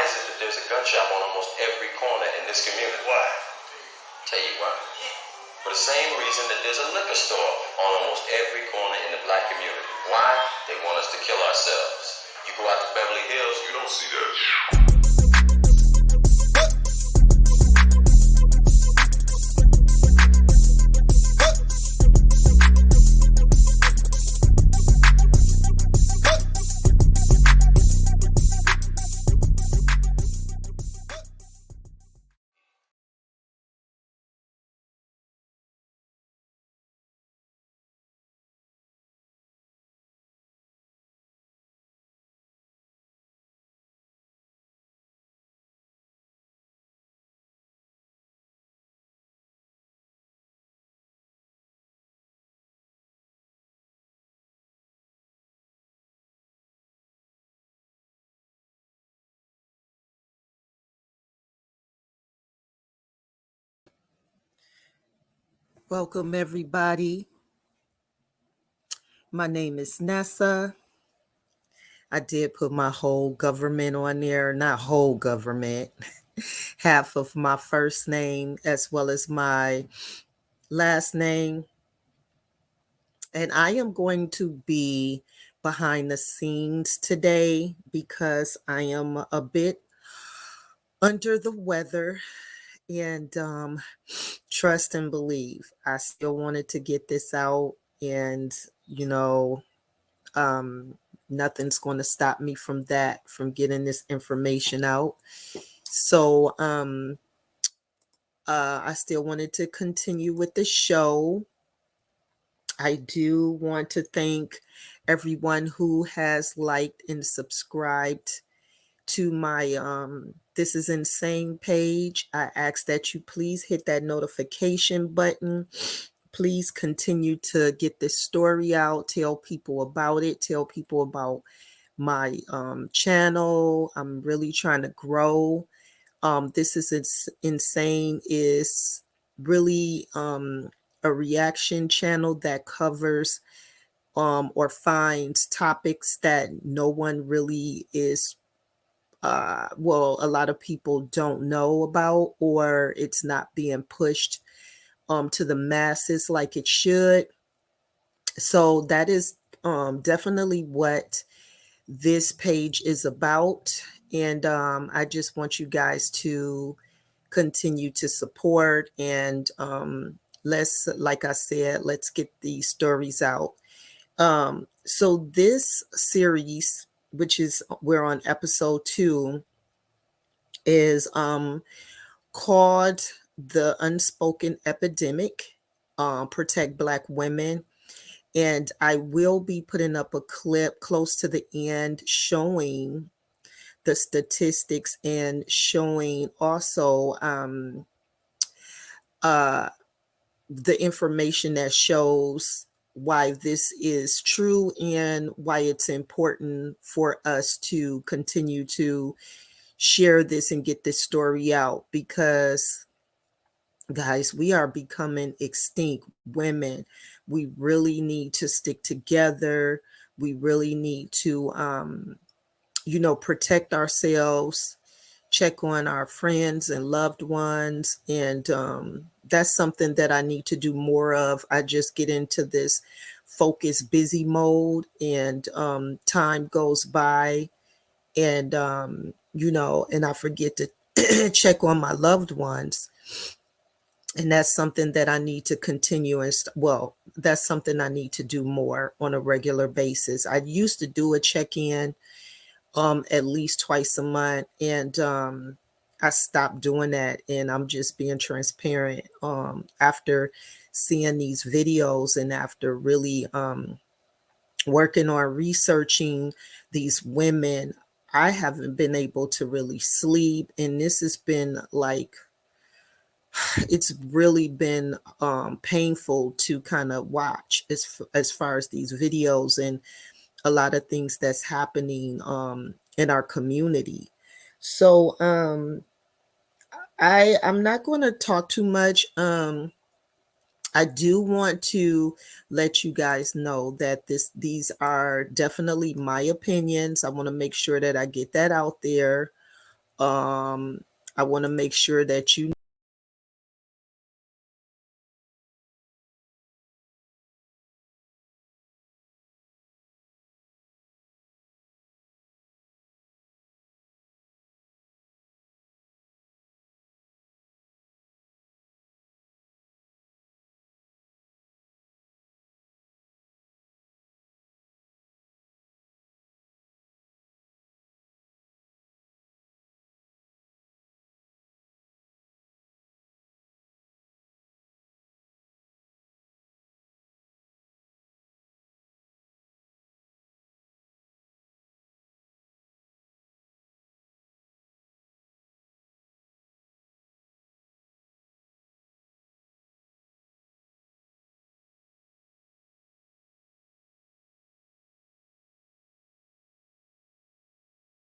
is it that there's a gun shop on almost every corner in this community? Why? Tell you why. For the same reason that there's a liquor store on almost every corner in the black community. Why? They want us to kill ourselves. You go out to Beverly Hills, you don't see that. Welcome, everybody. My name is Nessa. I did put my whole government on there, not whole government, half of my first name as well as my last name. And I am going to be behind the scenes today because I am a bit under the weather. And trust and believe, I still wanted to get this out, and nothing's going to stop me from getting this information out. So I still wanted to continue with the show. I do want to thank everyone who has liked and subscribed to my This Is Insane page. I ask that you please hit that notification button. Please continue to get this story out. Tell people about it. Tell people about my channel. I'm really trying to grow. This Is Insane is really a reaction channel that covers or finds topics that no one really is a lot of people don't know about, or it's not being pushed to the masses like it should. So that is definitely what this page is about. And I just want you guys to continue to support, and like I said, let's get these stories out. So this series, which is we're on episode 2, is called The Unspoken Epidemic, Protect Black Women. And I will be putting up a clip close to the end showing the statistics and showing also the information that shows why this is true and why it's important for us to continue to share this and get this story out, because guys, we are becoming extinct women. We really need to stick together. We really need to protect ourselves, check on our friends and loved ones. And that's something that I need to do more of. I just get into this focus busy mode, and time goes by, and and I forget to check on my loved ones. And that's something that I need to continue. That's something I need to do more on a regular basis. I used to do a check-in at least twice a month, and I stopped doing that. And I'm just being transparent. After seeing these videos and after really working on researching these women, I haven't been able to really sleep. And this has been it's really been painful to kind of watch as far as these videos and a lot of things that's happening in our community. So I'm not going to talk too much. I do want to let you guys know that these are definitely my opinions. I want to make sure that I get that out there. I want to make sure that you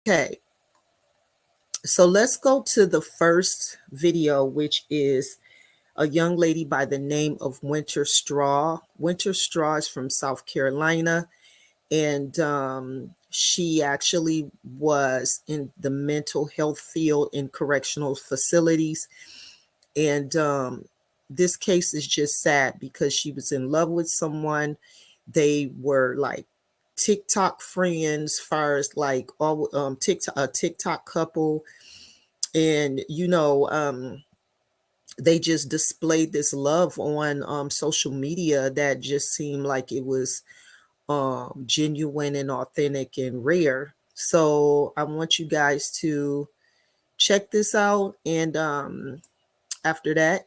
okay. So let's go to the first video, which is a young lady by the name of Winter Straw. Winter Straw is from South Carolina, and she actually was in the mental health field in correctional facilities. And this case is just sad because she was in love with someone. They were like TikTok friends, far as like all TikTok, a TikTok couple, and they just displayed this love on social media that just seemed like it was genuine and authentic and rare. So I want you guys to check this out, and after that,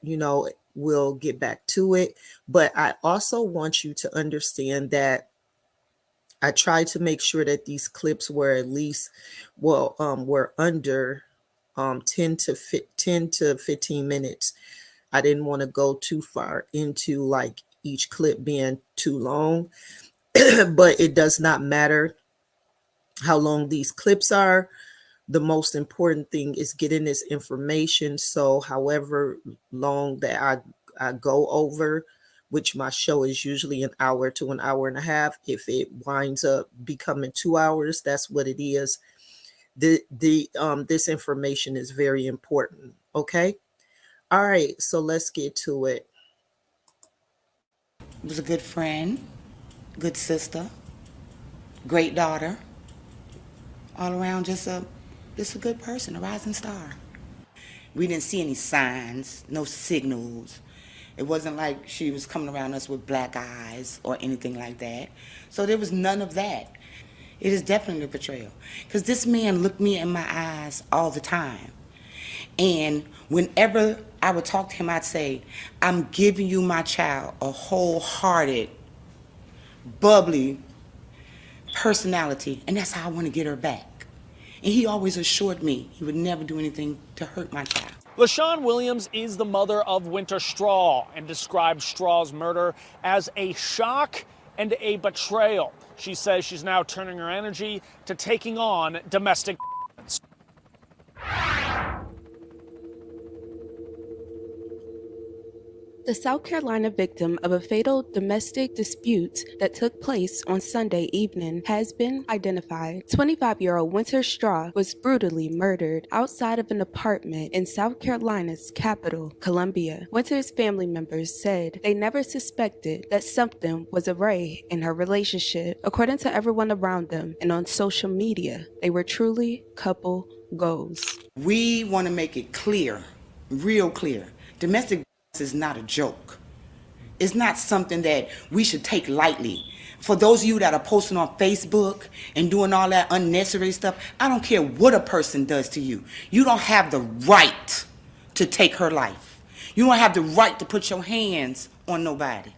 we'll get back to it. But I also want you to understand that I tried to make sure that these clips were at least, were under 10 to 15 minutes. I didn't want to go too far into like each clip being too long, but it does not matter how long these clips are. The most important thing is getting this information. So however long that I go over, which my show is usually an hour to an hour and a half, if it winds up becoming 2 hours, that's what it is. This information is very important. Okay. All right. So let's get to it. Was a good friend, good sister, great daughter, all around just a good person, a rising star. We didn't see any signs, no signals. It wasn't like she was coming around us with black eyes or anything like that. So there was none of that. It is definitely a betrayal. Because this man looked me in my eyes all the time. And whenever I would talk to him, I'd say, I'm giving you my child, a wholehearted, bubbly personality, and that's how I want to get her back. And he always assured me he would never do anything to hurt my child. LaShawn Williams is the mother of Winter Straw and describes Straw's murder as a shock and a betrayal. She says she's now turning her energy to taking on domestic violence. The South Carolina victim of a fatal domestic dispute that took place on Sunday evening has been identified. 25-year-old Winter Straw was brutally murdered outside of an apartment in South Carolina's capital, Columbia. Winter's family members said they never suspected that something was awry in her relationship. According to everyone around them and on social media, they were truly couple goals. We want to make it clear, real clear. Domestic violence is not a joke. It's not something that we should take lightly. For those of you that are posting on Facebook and doing all that unnecessary stuff, I don't care what a person does to you. You don't have the right to take her life. You don't have the right to put your hands on nobody.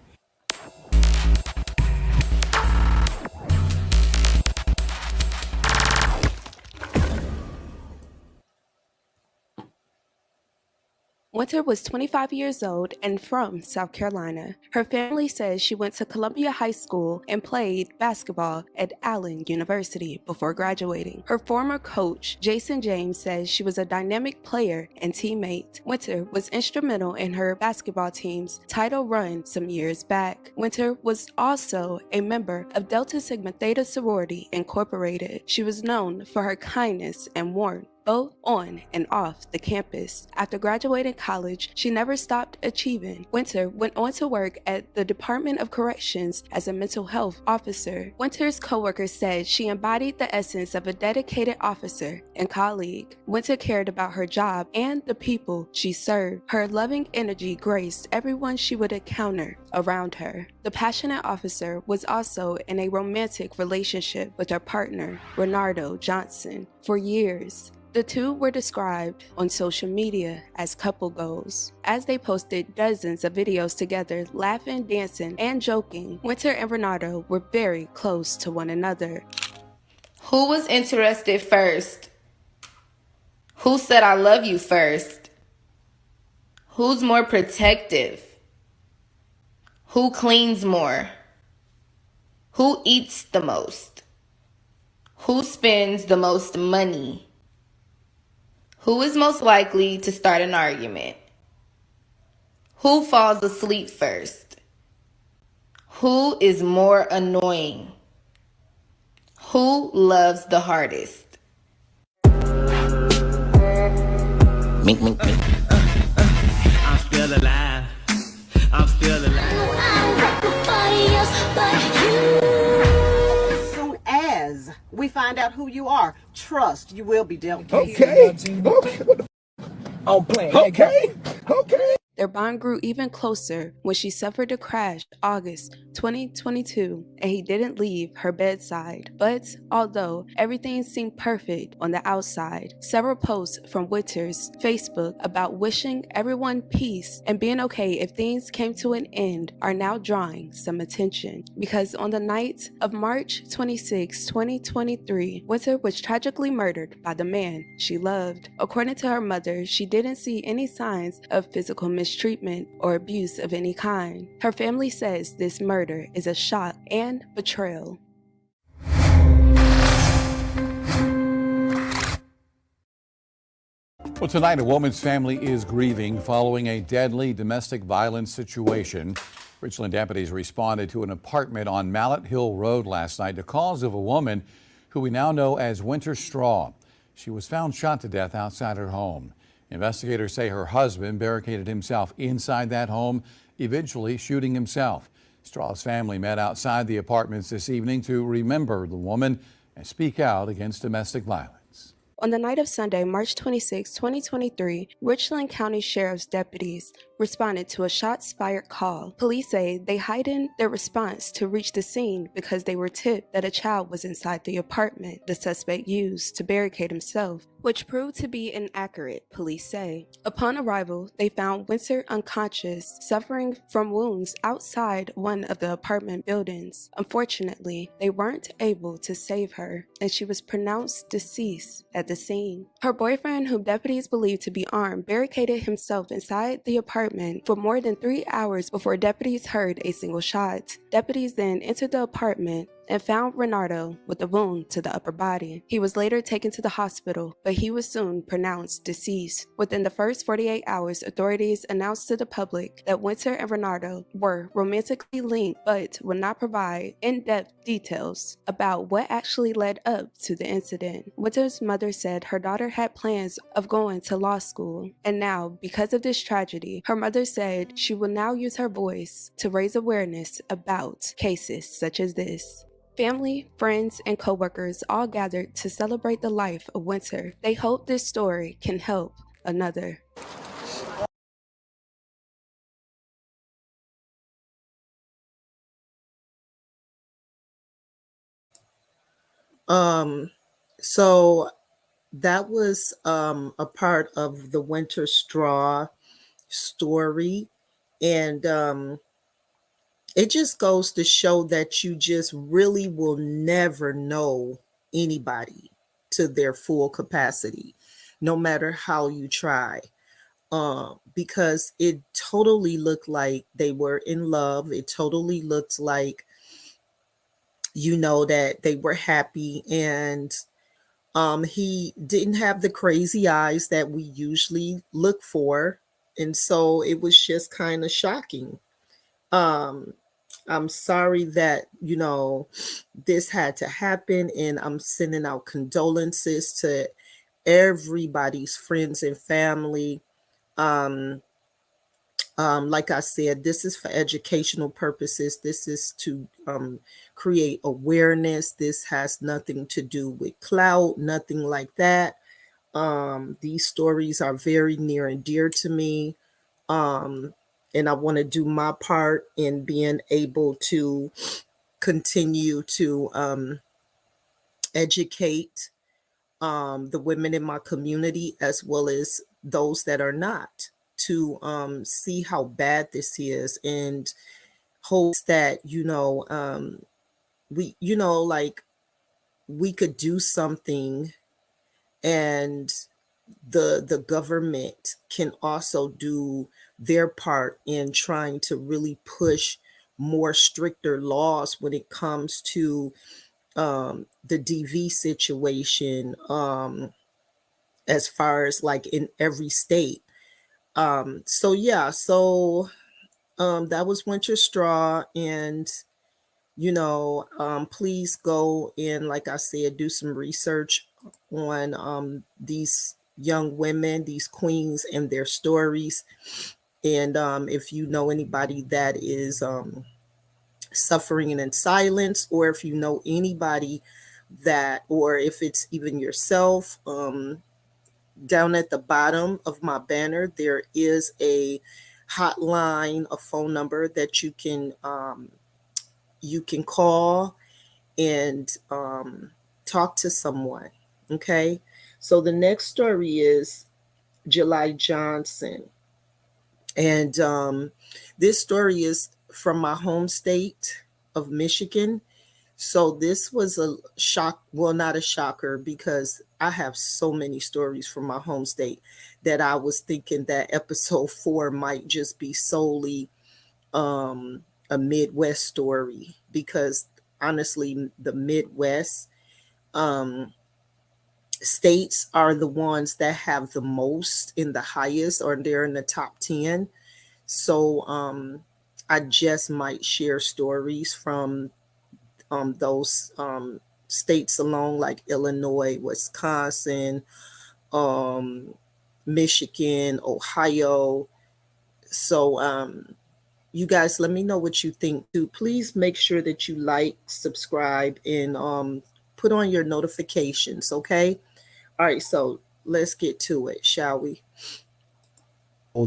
Winter was 25 years old and from South Carolina. Her family says she went to Columbia High School and played basketball at Allen University before graduating. Her former coach, Jason James, says she was a dynamic player and teammate. Winter was instrumental in her basketball team's title run some years back. Winter was also a member of Delta Sigma Theta Sorority Incorporated. She was known for her kindness and warmth. both on and off the campus. After graduating college, she never stopped achieving. Winter went on to work at the Department of Corrections as a mental health officer. Winter's coworkers said she embodied the essence of a dedicated officer and colleague. Winter cared about her job and the people she served. Her loving energy graced everyone she would encounter around her. The passionate officer was also in a romantic relationship with her partner, Renardo Johnson, for years. The two were described on social media as couple goals, as they posted dozens of videos together, laughing, dancing, and joking. Winter and Renardo were very close to one another. Who was interested first? Who said I love you first? Who's more protective? Who cleans more? Who eats the most? Who spends the most money? Who is most likely to start an argument? Who falls asleep first? Who is more annoying? Who loves the hardest? Mink, mink, mink. I'm still alive. I'm still alive. As soon as we find out who you are, trust you will be dealt with. Okay. I'm playing. Okay. Their bond grew even closer when she suffered a crash August 2022 and he didn't leave her bedside. But although everything seemed perfect on the outside, several posts from Winter's Facebook about wishing everyone peace and being okay if things came to an end are now drawing some attention. Because on the night of March 26, 2023, Winter was tragically murdered by the man she loved. According to her mother, she didn't see any signs of physical mistreatment or abuse of any kind. Her family says this murder is a shock and betrayal. Well, tonight, a woman's family is grieving following a deadly domestic violence situation. Richland deputies responded to an apartment on Mallet Hill Road last night to calls of a woman who we now know as Winter Straw. She was found shot to death outside her home. Investigators say her husband barricaded himself inside that home, eventually shooting himself. Straw's family met outside the apartments this evening to remember the woman and speak out against domestic violence. On the night of Sunday, March 26, 2023, Richland County Sheriff's deputies responded to a shots fired call. Police say they heightened their response to reach the scene because they were tipped that a child was inside the apartment the suspect used to barricade himself, which proved to be inaccurate, police say. Upon arrival, they found Winter unconscious, suffering from wounds outside one of the apartment buildings. Unfortunately, they weren't able to save her, and she was pronounced deceased at the scene. Her boyfriend, whom deputies believed to be armed, barricaded himself inside the apartment for more than 3 hours before deputies heard a single shot. Deputies then entered the apartment and found Renardo with a wound to the upper body. He was later taken to the hospital, but he was soon pronounced deceased. Within the first 48 hours, authorities announced to the public that Winter and Renardo were romantically linked, but would not provide in-depth details about what actually led up to the incident. Winter's mother said her daughter had plans of going to law school, and now, because of this tragedy, her mother said she will now use her voice to raise awareness about cases such as this. Family, friends, and coworkers all gathered to celebrate the life of Winter. They hope this story can help another. So that was a part of the Winter Straw story, and it just goes to show that you just really will never know anybody to their full capacity, no matter how you try. Because it totally looked like they were in love. It totally looked like, that they were happy, and he didn't have the crazy eyes that we usually look for. And so it was just kind of shocking. I'm sorry that, this had to happen, and I'm sending out condolences to everybody's friends and family. Like I said, this is for educational purposes. This is to create awareness. This has nothing to do with clout, nothing like that. These stories are very near and dear to me. And I want to do my part in being able to continue to educate the women in my community, as well as those that are not, to see how bad this is, and hopes that we like we could do something, and the government can also do their part in trying to really push more stricter laws when it comes to the DV situation, as far as like in every state. So yeah, so that was Winter Straw, and please go and, like I said, do some research on these young women, these queens, and their stories. And if you know anybody that is suffering in silence, or if you know anybody that, or if it's even yourself, down at the bottom of my banner, there is a hotline, a phone number that you can call and talk to someone. Okay. So the next story is July Johnson. And this story is from my home state of Michigan. So this was a shock, well, not a shocker, because I have so many stories from my home state that I was thinking that episode 4 might just be solely a Midwest story, because honestly, the Midwest states are the ones that have the most in the highest, or they're in the top 10. So I just might share stories from those states along, like Illinois, Wisconsin, Michigan, Ohio. So you guys, let me know what you think too. Please make sure that you like, subscribe, and put on your notifications, okay? All right, so let's get to it, shall we?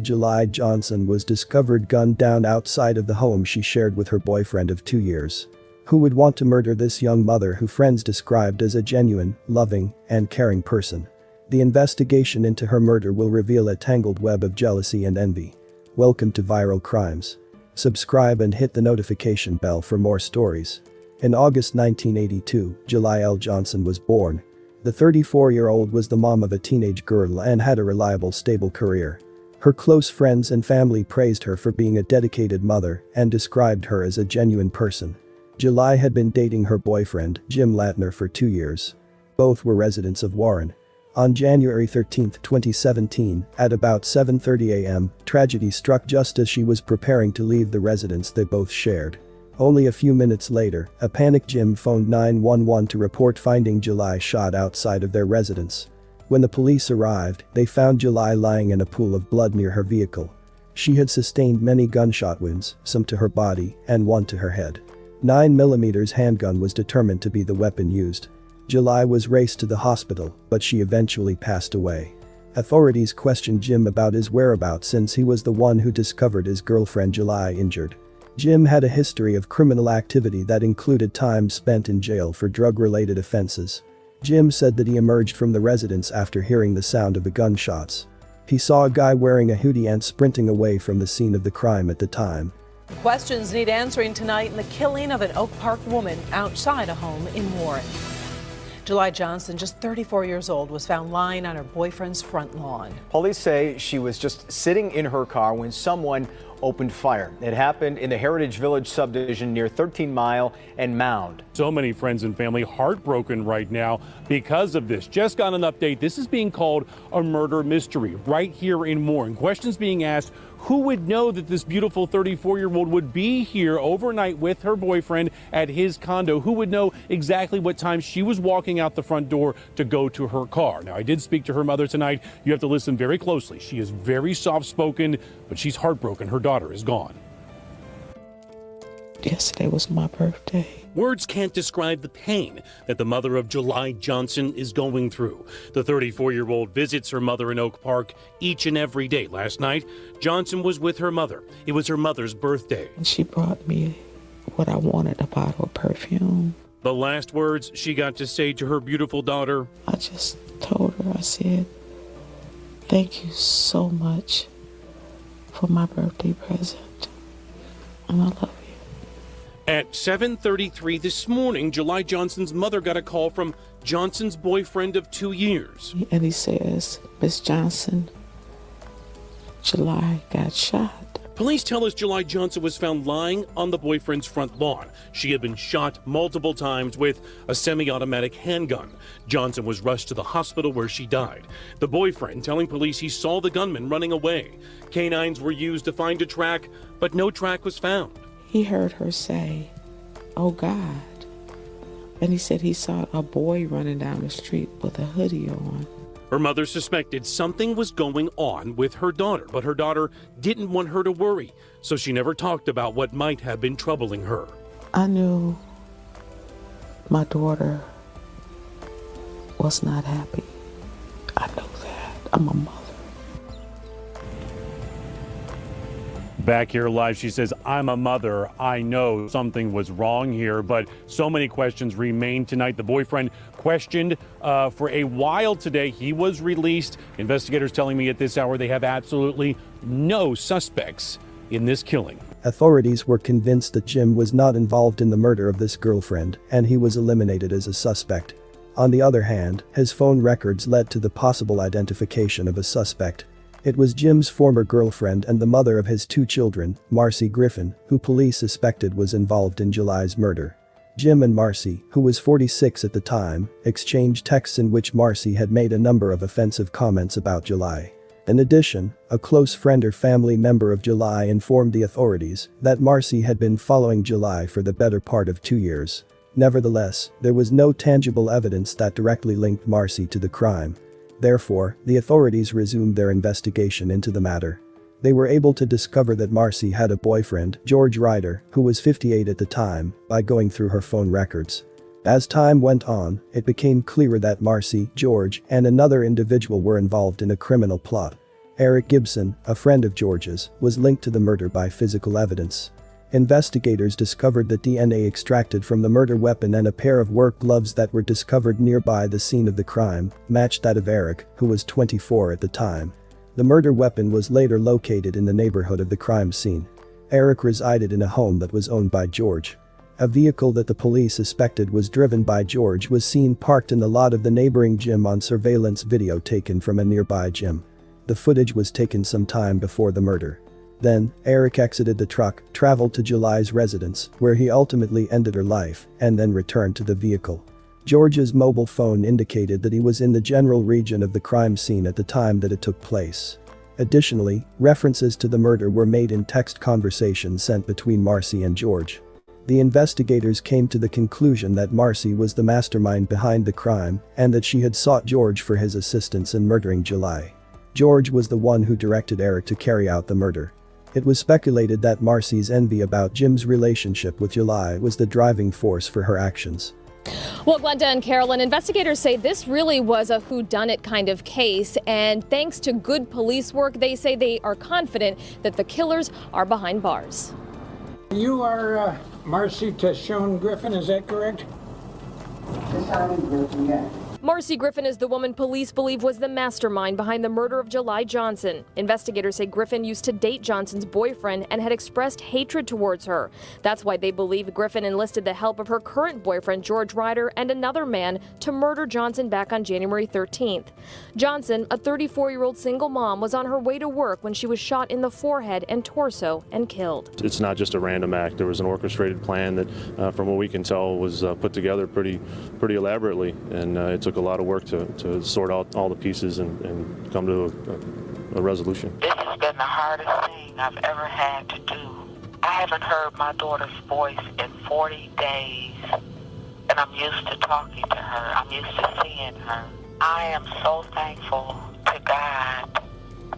July Johnson was discovered gunned down outside of the home she shared with her boyfriend of 2 years. Who would want to murder this young mother, who friends described as a genuine, loving, and caring person? The investigation into her murder will reveal a tangled web of jealousy and envy. Welcome to Viral Crimes. Subscribe and hit the notification bell for more stories. In August 1982, July L. Johnson was born. The 34-year-old was the mom of a teenage girl and had a reliable, stable career. Her close friends and family praised her for being a dedicated mother and described her as a genuine person. July had been dating her boyfriend, Jim Latner, for 2 years. Both were residents of Warren. On January 13, 2017, at about 7:30 a.m., tragedy struck just as she was preparing to leave the residence they both shared. Only a few minutes later, a panicked Jim phoned 911 to report finding July shot outside of their residence. When the police arrived, they found July lying in a pool of blood near her vehicle. She had sustained many gunshot wounds, some to her body and one to her head. 9mm handgun was determined to be the weapon used. July was raced to the hospital, but she eventually passed away. Authorities questioned Jim about his whereabouts, since he was the one who discovered his girlfriend July injured. Jim had a history of criminal activity that included time spent in jail for drug-related offenses. Jim said that he emerged from the residence after hearing the sound of the gunshots. He saw a guy wearing a hoodie and sprinting away from the scene of the crime at the time. Questions need answering tonight in the killing of an Oak Park woman outside a home in Warren. July Johnson, just 34 years old, was found lying on her boyfriend's front lawn. Police say she was just sitting in her car when someone opened fire. It happened in the Heritage Village subdivision near 13 Mile and Mound. So many friends and family heartbroken right now because of this. Just got an update. This is being called a murder mystery right here in Warren. Questions being asked: who would know that this beautiful 34-year-old would be here overnight with her boyfriend at his condo? Who would know exactly what time she was walking out the front door to go to her car? Now, I did speak to her mother tonight. You have to listen very closely. She is very soft-spoken, but she's heartbroken. Her daughter is gone. Yesterday was my birthday. Words can't describe the pain that the mother of July Johnson is going through. The 34-year-old visits her mother in Oak Park each and every day. Last night, Johnson was with her mother. It was her mother's birthday. She brought me what I wanted, a bottle of perfume. The last words she got to say to her beautiful daughter: I just told her, I said, thank you so much for my birthday present, and I love you. At 7:33 this morning, July Johnson's mother got a call from Johnson's boyfriend of 2 years. And he says, Miss Johnson, July got shot. Police tell us July Johnson was found lying on the boyfriend's front lawn. She had been shot multiple times with a semi-automatic handgun. Johnson was rushed to the hospital where she died. The boyfriend telling police he saw the gunman running away. Canines were used to find a track, but no track was found. He heard her say, oh God. And he said he saw a boy running down the street with a hoodie on. Her mother suspected something was going on with her daughter, but her daughter didn't want her to worry, so she never talked about what might have been troubling her. I knew my daughter was not happy. I know that. I'm a mother. Back here live, she says, I'm a mother. I know something was wrong here, but so many questions remain tonight. The boyfriend questioned for a while today. He was released. Investigators telling me at this hour they have absolutely no suspects in this killing. Authorities were convinced that Jim was not involved in the murder of this girlfriend, and he was eliminated as a suspect. On the other hand, his phone records led to the possible identification of a suspect. It was Jim's former girlfriend and the mother of his 2 children, Marcy Griffin, who police suspected was involved in July's murder. Jim and Marcy, who was 46 at the time, exchanged texts in which Marcy had made a number of offensive comments about July. In addition, a close friend or family member of July informed the authorities that Marcy had been following July for the better part of 2 years. Nevertheless, there was no tangible evidence that directly linked Marcy to the crime. Therefore, the authorities resumed their investigation into the matter. They were able to discover that Marcy had a boyfriend, George Ryder, who was 58 at the time, by going through her phone records. As time went on, it became clearer that Marcy, George, and another individual were involved in a criminal plot. Eric Gibson, a friend of George's, was linked to the murder by physical evidence. Investigators discovered that DNA extracted from the murder weapon and a pair of work gloves that were discovered nearby the scene of the crime matched that of Eric, who was 24 at the time. The murder weapon was later located in the neighborhood of the crime scene. Eric resided in a home that was owned by George. A vehicle that the police suspected was driven by George was seen parked in the lot of the neighboring gym on surveillance video taken from a nearby gym. The footage was taken some time before the murder. Then, Eric exited the truck, traveled to July's residence, where he ultimately ended her life, and then returned to the vehicle. George's mobile phone indicated that he was in the general region of the crime scene at the time that it took place. Additionally, references to the murder were made in text conversations sent between Marcy and George. The investigators came to the conclusion that Marcy was the mastermind behind the crime, and that she had sought George for his assistance in murdering July. George was the one who directed Eric to carry out the murder. It was speculated that Marcy's envy about Jim's relationship with July was the driving force for her actions. Well, Glenda and Carolyn, investigators say this really was a whodunit kind of case, and thanks to good police work, they say they are confident that the killers are behind bars. You are Marcy Tashone Griffin, is that correct? Tashone Griffin, yes. Marcy Griffin is the woman police believe was the mastermind behind the murder of July Johnson. Investigators say Griffin used to date Johnson's boyfriend and had expressed hatred towards her. That's why they believe Griffin enlisted the help of her current boyfriend, George Ryder, and another man to murder Johnson back on January 13th. Johnson, a 34-year-old single mom, was on her way to work when she was shot in the forehead and torso and killed. It's not just a random act. There was an orchestrated plan that, from what we can tell, was put together pretty elaborately, and it took a lot of work to sort out all the pieces and come to a resolution. This has been the hardest thing I've ever had to do. I haven't heard my daughter's voice in 40 days, and I'm used to talking to her. I'm used to seeing her. I am so thankful to God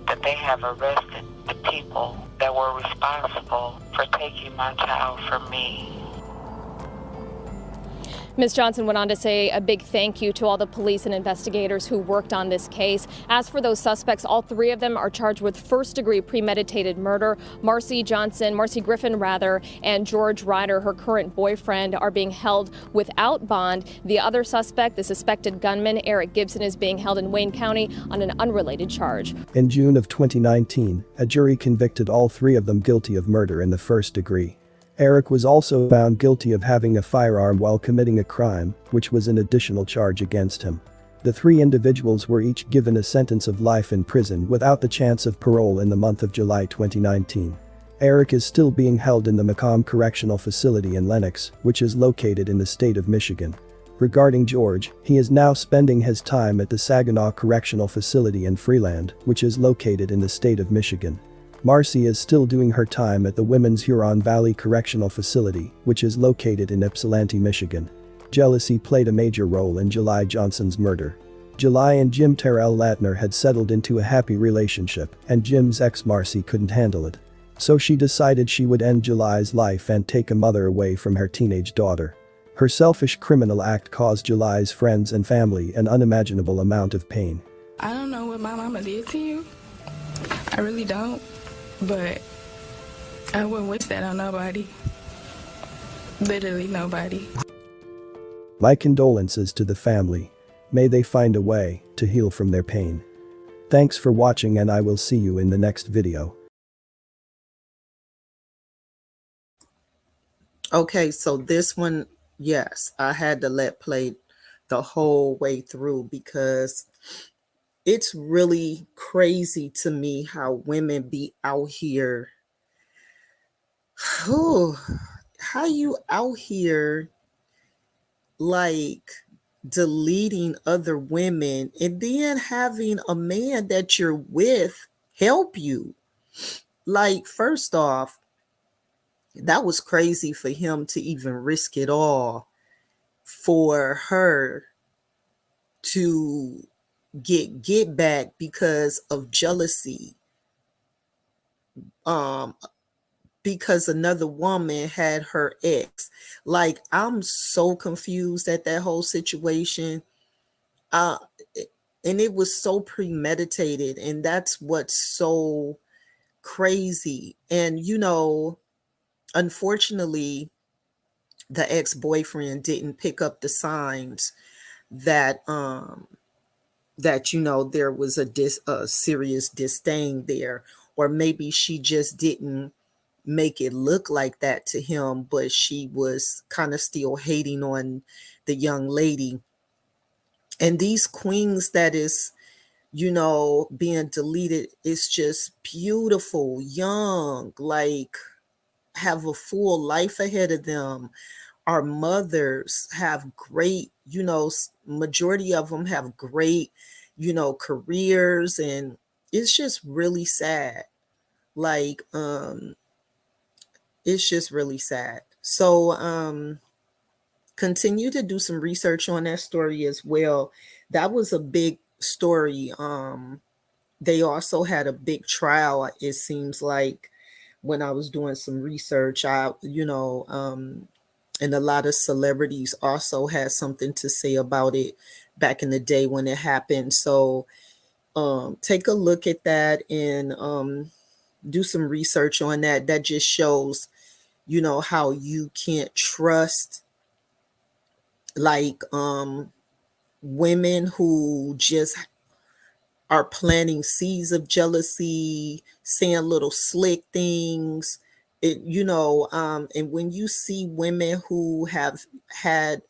that they have arrested the people that were responsible for taking my child from me. Ms. Johnson went on to say a big thank you to all the police and investigators who worked on this case. As for those suspects, all three of them are charged with first-degree premeditated murder. Marcy Griffin, and George Ryder, her current boyfriend, are being held without bond. The other suspect, the suspected gunman, Eric Gibson, is being held in Wayne County on an unrelated charge. In June of 2019, a jury convicted all three of them guilty of murder in the first degree. Eric was also found guilty of having a firearm while committing a crime, which was an additional charge against him. The three individuals were each given a sentence of life in prison without the chance of parole in the month of July 2019. Eric is still being held in the Macomb Correctional Facility in Lenox, which is located in the state of Michigan. Regarding George, he is now spending his time at the Saginaw Correctional Facility in Freeland, which is located in the state of Michigan. Marcy is still doing her time at the Women's Huron Valley Correctional Facility, which is located in Ypsilanti, Michigan. Jealousy played a major role in July Johnson's murder. July and Jim Terrell Latner had settled into a happy relationship, and Jim's ex Marcy couldn't handle it. So she decided she would end July's life and take a mother away from her teenage daughter. Her selfish criminal act caused July's friends and family an unimaginable amount of pain. I don't know what my mama did to you. I really don't. But I wouldn't wish that on nobody. Literally nobody. My condolences to the family. May they find a way to heal from their pain. Thanks for watching, and I will see you in the next video. Okay, so this one, yes, I had to let play the whole way through because it's really crazy to me how women be out here. How you out here like deleting other women and then having a man that you're with help you. Like, first off, that was crazy for him to even risk it all for her to get back because of jealousy, because another woman had her ex. Like, I'm so confused at that whole situation, and it was so premeditated, and that's what's so crazy. And unfortunately, the ex-boyfriend didn't pick up the signs that there was a serious disdain there, or maybe she just didn't make it look like that to him, but she was kind of still hating on the young lady. And these queens that is being deleted is just beautiful, young, like have a full life ahead of them. Our mothers have great, majority of them have great, careers, and it's just really sad. Like, it's just really sad. So, continue to do some research on that story as well. That was a big story. They also had a big trial, it seems like, when I was doing some research. And a lot of celebrities also had something to say about it back in the day when it happened. So take a look at that and do some research on that. That just shows, how you can't trust, like, women who just are planting seeds of jealousy, saying little slick things. And when you see women who have had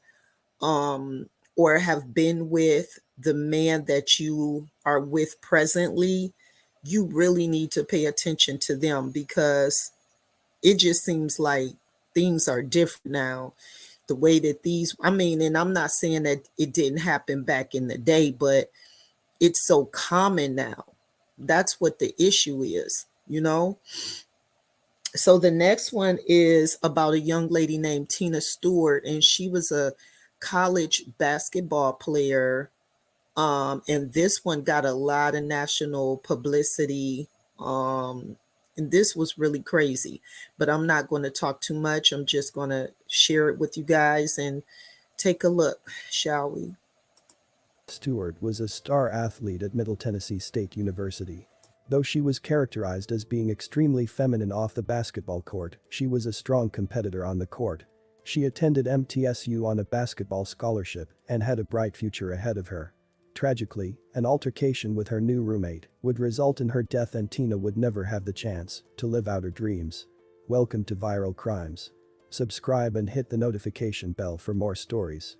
or have been with the man that you are with presently, you really need to pay attention to them, because it just seems like things are different now. The way that and I'm not saying that it didn't happen back in the day, but it's so common now. That's what the issue is. So the next one is about a young lady named Tina Stewart, and she was a college basketball player. And this one got a lot of national publicity. And this was really crazy, but I'm not going to talk too much. I'm just going to share it with you guys and take a look, shall we? Stewart was a star athlete at Middle Tennessee State University. Though she was characterized as being extremely feminine off the basketball court, she was a strong competitor on the court. She attended MTSU on a basketball scholarship and had a bright future ahead of her. Tragically, an altercation with her new roommate would result in her death, and Tina would never have the chance to live out her dreams. Welcome to Viral Crimes. Subscribe and hit the notification bell for more stories.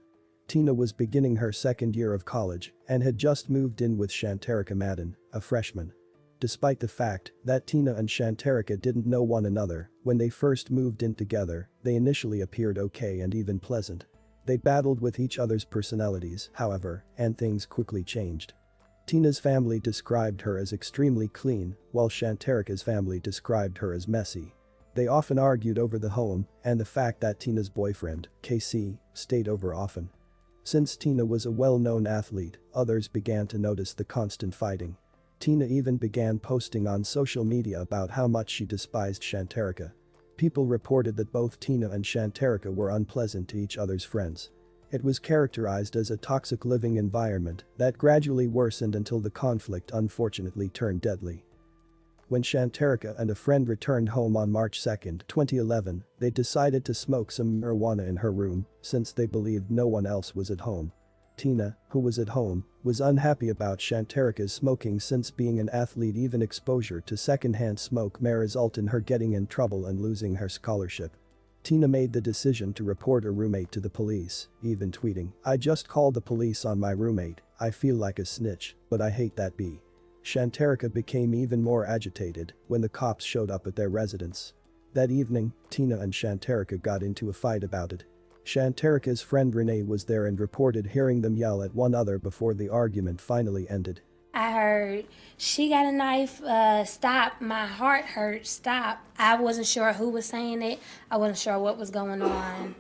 Tina was beginning her second year of college and had just moved in with Shanterica Madden, a freshman. Despite the fact that Tina and Shanterica didn't know one another when they first moved in together, they initially appeared okay and even pleasant. They battled with each other's personalities, however, and things quickly changed. Tina's family described her as extremely clean, while Shanterica's family described her as messy. They often argued over the home and the fact that Tina's boyfriend, KC, stayed over often. Since Tina was a well-known athlete, others began to notice the constant fighting. Tina even began posting on social media about how much she despised Shanterica. People reported that both Tina and Shanterica were unpleasant to each other's friends. It was characterized as a toxic living environment that gradually worsened until the conflict unfortunately turned deadly. When Shanterica and a friend returned home on March 2, 2011, they decided to smoke some marijuana in her room since they believed no one else was at home. Tina, who was at home, was unhappy about Shanterica's smoking, since being an athlete, even exposure to secondhand smoke may result in her getting in trouble and losing her scholarship. Tina made the decision to report her roommate to the police, even tweeting, "I just called the police on my roommate, I feel like a snitch, but I hate that bee." Shanterica became even more agitated when the cops showed up at their residence. That evening, Tina and Shanterica got into a fight about it. Shanterica's friend Renee was there and reported hearing them yell at one another before the argument finally ended. I heard, "She got a knife, stop, my heart hurts, stop." I wasn't sure who was saying it. I wasn't sure what was going on.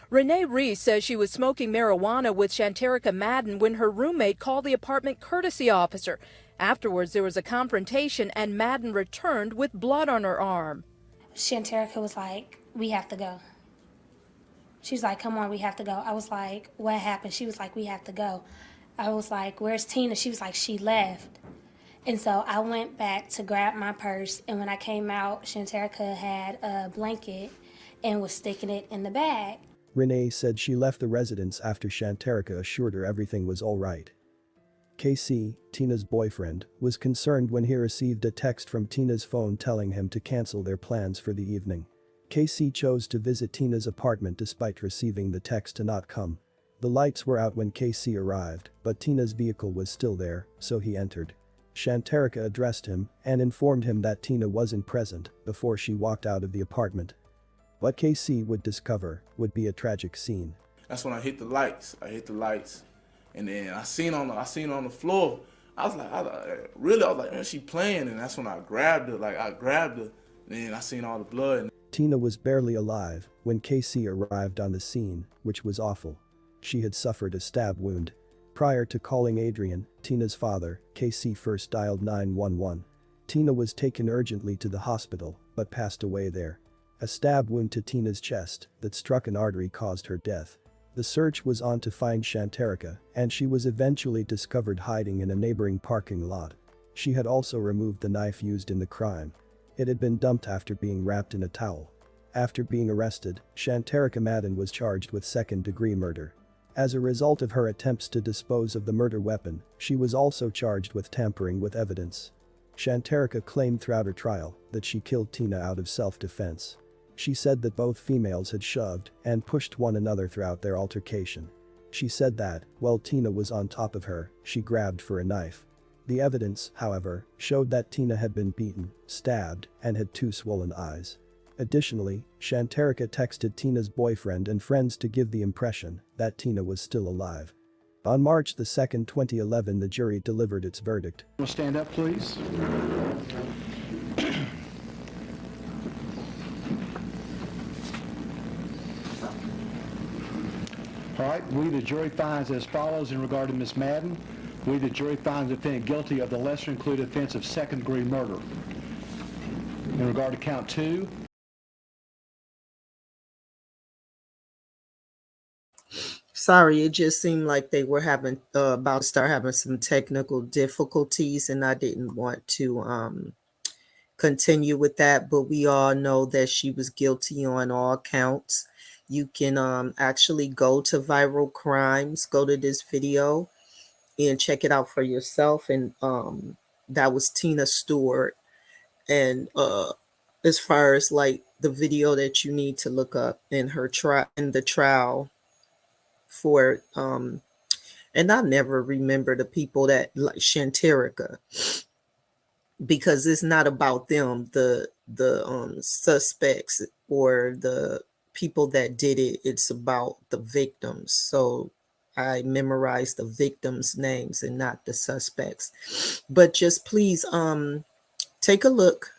Renee Reese says she was smoking marijuana with Shanterica Madden when her roommate called the apartment courtesy officer. Afterwards, there was a confrontation and Madden returned with blood on her arm. Shanterica was like, "We have to go." She's like, "Come on, we have to go." I was like, "What happened?" She was like, "We have to go." I was like, "Where's Tina?" She was like, "She left." And so I went back to grab my purse, and when I came out, Shanterica had a blanket and was sticking it in the bag. Renee said she left the residence after Shanterica assured her everything was all right. KC, Tina's boyfriend, was concerned when he received a text from Tina's phone telling him to cancel their plans for the evening. KC chose to visit Tina's apartment despite receiving the text to not come. The lights were out when KC arrived, but Tina's vehicle was still there, so he entered. Shanterica addressed him and informed him that Tina wasn't present before she walked out of the apartment. What KC would discover would be a tragic scene. That's when I hit the lights. And then I seen her on the floor. I was like, man, she playing. And that's when I grabbed her. And then I seen all the blood. Tina was barely alive when KC arrived on the scene, which was awful. She had suffered a stab wound. Prior to calling Adrian, Tina's father, KC first dialed 911. Tina was taken urgently to the hospital, but passed away there. A stab wound to Tina's chest that struck an artery caused her death. The search was on to find Shanterica, and she was eventually discovered hiding in a neighboring parking lot. She had also removed the knife used in the crime. It had been dumped after being wrapped in a towel. After being arrested, Shanterica Madden was charged with second-degree murder. As a result of her attempts to dispose of the murder weapon, she was also charged with tampering with evidence. Shanterica claimed throughout her trial that she killed Tina out of self-defense. She said that both females had shoved and pushed one another throughout their altercation. She said that, while Tina was on top of her, she grabbed for a knife. The evidence, however, showed that Tina had been beaten, stabbed, and had 2 swollen eyes. Additionally, Shanterica texted Tina's boyfriend and friends to give the impression that Tina was still alive. On March 2, 2011, the jury delivered its verdict. Stand up, please. All right, we, the jury, finds as follows in regard to Ms. Madden. We, the jury, finds the defendant guilty of the lesser included offense of second-degree murder. In regard to count 2, Sorry, it just seemed like they were having about to start having some technical difficulties, and I didn't want to continue with that. But we all know that she was guilty on all counts. You can actually go to Viral Crimes, go to this video, and check it out for yourself. And that was Tina Stewart. And as far as like the video that you need to look up in her trial for and I never remember the people that like Shanterica, because it's not about them, the suspects or the people that did it. It's about the victims. So I memorized the victims' names and not the suspects. But just please take a look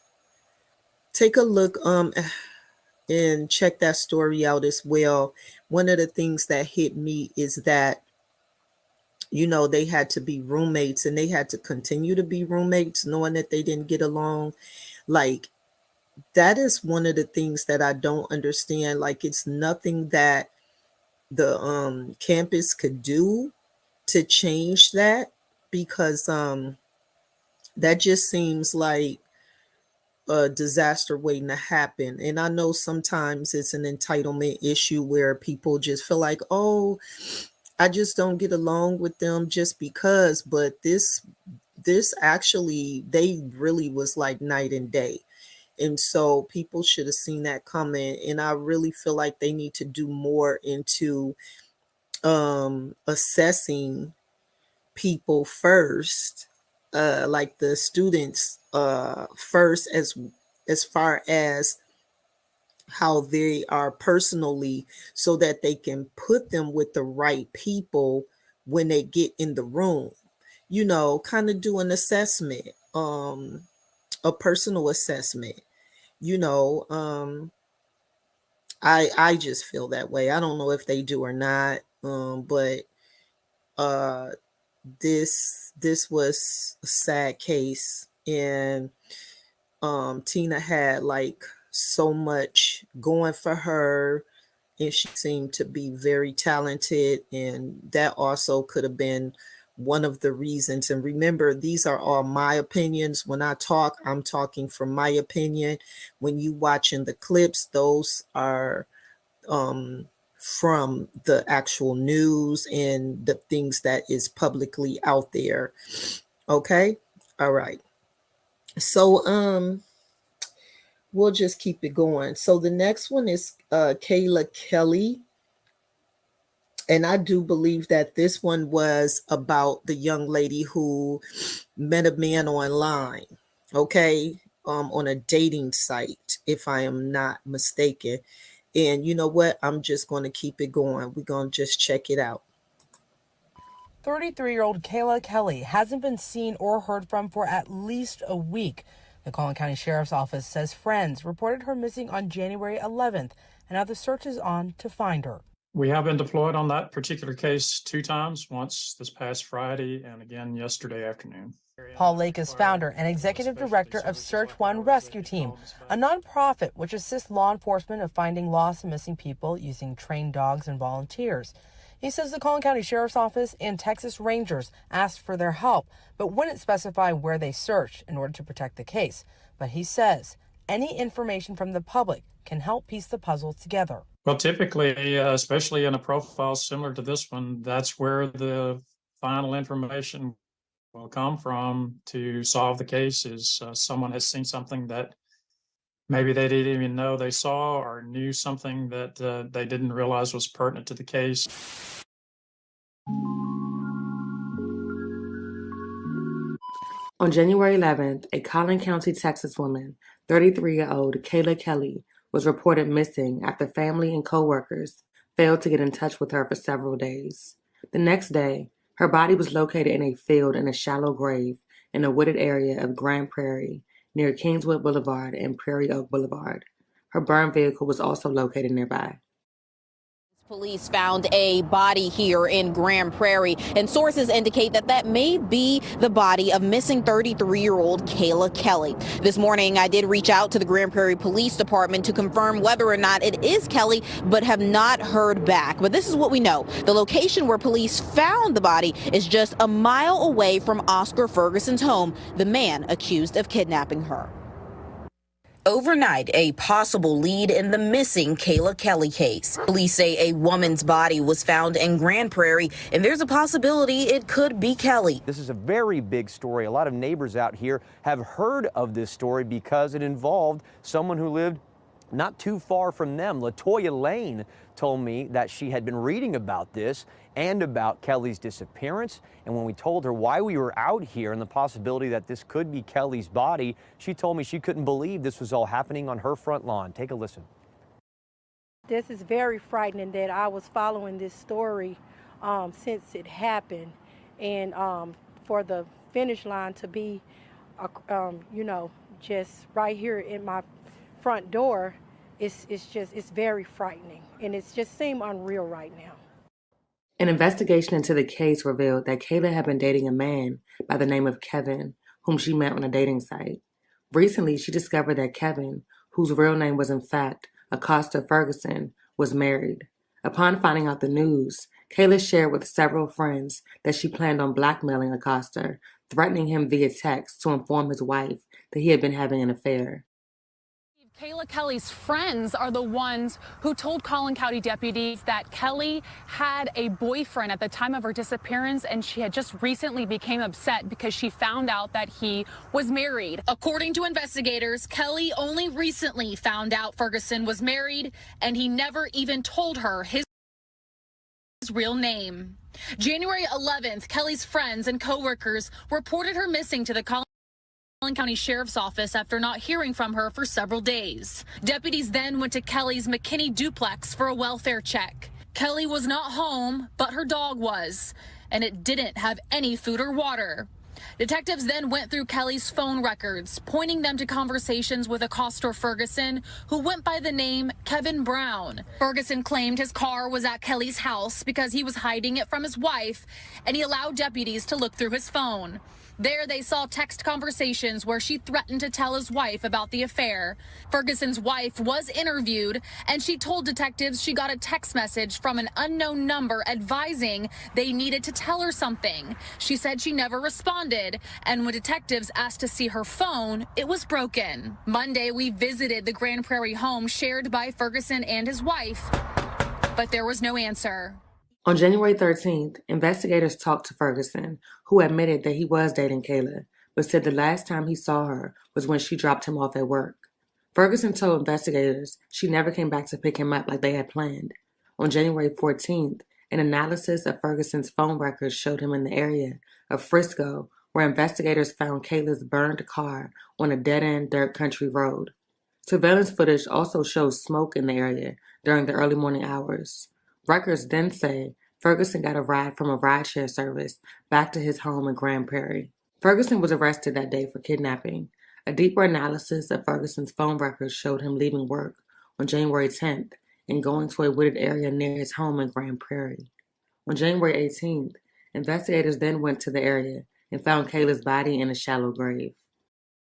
and check that story out as well. One of the things that hit me is that, you know, they had to be roommates and they had to continue to be roommates knowing that they didn't get along. Like, that is one of the things that I don't understand. Like, it's nothing that the campus could do to change that, because that just seems like a disaster waiting to happen. And I know sometimes it's an entitlement issue where people just feel like, oh, I just don't get along with them just because. But this actually, they really was like night and day. And so people should have seen that coming. And I really feel like they need to do more into assessing people first, like the students first, as far as how they are personally, so that they can put them with the right people when they get in the room. You know, kind of do an assessment, a personal assessment. You know, I just feel that way. I don't know if they do or not, but this was a sad case, and Tina had like so much going for her, and she seemed to be very talented, and that also could have been one of the reasons. And remember, these are all my opinions. When I talk, I'm talking from my opinion. When you watching the clips, those are from the actual news and the things that is publicly out there. Okay, all right. So we'll just keep it going. So the next one is Kayla Kelly. And I do believe that this one was about the young lady who met a man online, okay, on a dating site, if I am not mistaken. And you know what? I'm just going to keep it going. We're going to just check it out. 33-year-old Kayla Kelly hasn't been seen or heard from for at least a week. The Collin County Sheriff's Office says friends reported her missing on January 11th, and now the search is on to find her. We have been deployed on that particular case 2 times, once this past Friday and again yesterday afternoon. Paul Lake is founder and executive director of Search One Rescue Team, a nonprofit which assists law enforcement of finding lost and missing people using trained dogs and volunteers. He says the Collin County Sheriff's Office and Texas Rangers asked for their help, but wouldn't specify where they searched in order to protect the case. But he says any information from the public can help piece the puzzle together. Well, typically, especially in a profile similar to this one, that's where the final information will come from to solve the case. Is someone has seen something that maybe they didn't even know they saw, or knew something that they didn't realize was pertinent to the case. On January 11th, a Collin County, Texas woman, 33-year-old Kayla Kelly, was reported missing after family and co-workers failed to get in touch with her for several days. The next day, her body was located in a field in a shallow grave in a wooded area of Grand Prairie near Kingswood Boulevard and Prairie Oak Boulevard. Her burned vehicle was also located nearby. Police found a body here in Grand Prairie, and sources indicate that that may be the body of missing 33-year-old Kayla Kelly. This morning, I did reach out to the Grand Prairie Police Department to confirm whether or not it is Kelly, but have not heard back. But this is what we know. The location where police found the body is just a mile away from Oscar Ferguson's home, the man accused of kidnapping her. Overnight, a possible lead in the missing Kayla Kelly case. Police say a woman's body was found in Grand Prairie, and there's a possibility it could be Kelly. This is a very big story. A lot of neighbors out here have heard of this story because it involved someone who lived not too far from them. LaToya Lane told me that she had been reading about this and about Kelly's disappearance. And when we told her why we were out here and the possibility that this could be Kelly's body, she told me she couldn't believe this was all happening on her front lawn. Take a listen. This is very frightening that I was following this story since it happened. And for the finish line to be, just right here in my front door, it's very frightening, and it's just seemed unreal right now. An investigation into the case revealed that Kayla had been dating a man by the name of Kevin, whom she met on a dating site. Recently, she discovered that Kevin, whose real name was in fact Acosta Ferguson, was married. Upon finding out the news, Kayla shared with several friends that she planned on blackmailing Acosta, threatening him via text to inform his wife that he had been having an affair. Kayla Kelly's friends are the ones who told Collin County deputies that Kelly had a boyfriend at the time of her disappearance, and she had just recently became upset because she found out that he was married. According to investigators, Kelly only recently found out Ferguson was married, and he never even told her his real name. January 11th, Kelly's friends and co-workers reported her missing to the Collin County Sheriff's Office after not hearing from her for several days. Deputies then went to Kelly's McKinney duplex for a welfare check. Kelly was not home, but her dog was, and it didn't have any food or water. Detectives then went through Kelly's phone records, pointing them to conversations with Acosta Ferguson, who went by the name Kevin Brown. Ferguson claimed his car was at Kelly's house because he was hiding it from his wife, and he allowed deputies to look through his phone. There they saw text conversations where she threatened to tell his wife about the affair. Ferguson's wife was interviewed, and she told detectives she got a text message from an unknown number advising they needed to tell her something. She said she never responded, and when detectives asked to see her phone, it was broken. Monday, we visited the Grand Prairie home shared by Ferguson and his wife, but there was no answer. On January 13th, investigators talked to Ferguson, who admitted that he was dating Kayla, but said the last time he saw her was when she dropped him off at work. Ferguson told investigators she never came back to pick him up like they had planned. On January 14th, an analysis of Ferguson's phone records showed him in the area of Frisco, where investigators found Kayla's burned car on a dead-end dirt country road. Surveillance footage also shows smoke in the area during the early morning hours. Records then say Ferguson got a ride from a rideshare service back to his home in Grand Prairie. Ferguson was arrested that day for kidnapping. A deeper analysis of Ferguson's phone records showed him leaving work on January 10th and going to a wooded area near his home in Grand Prairie. On January 18th, investigators then went to the area and found Kayla's body in a shallow grave.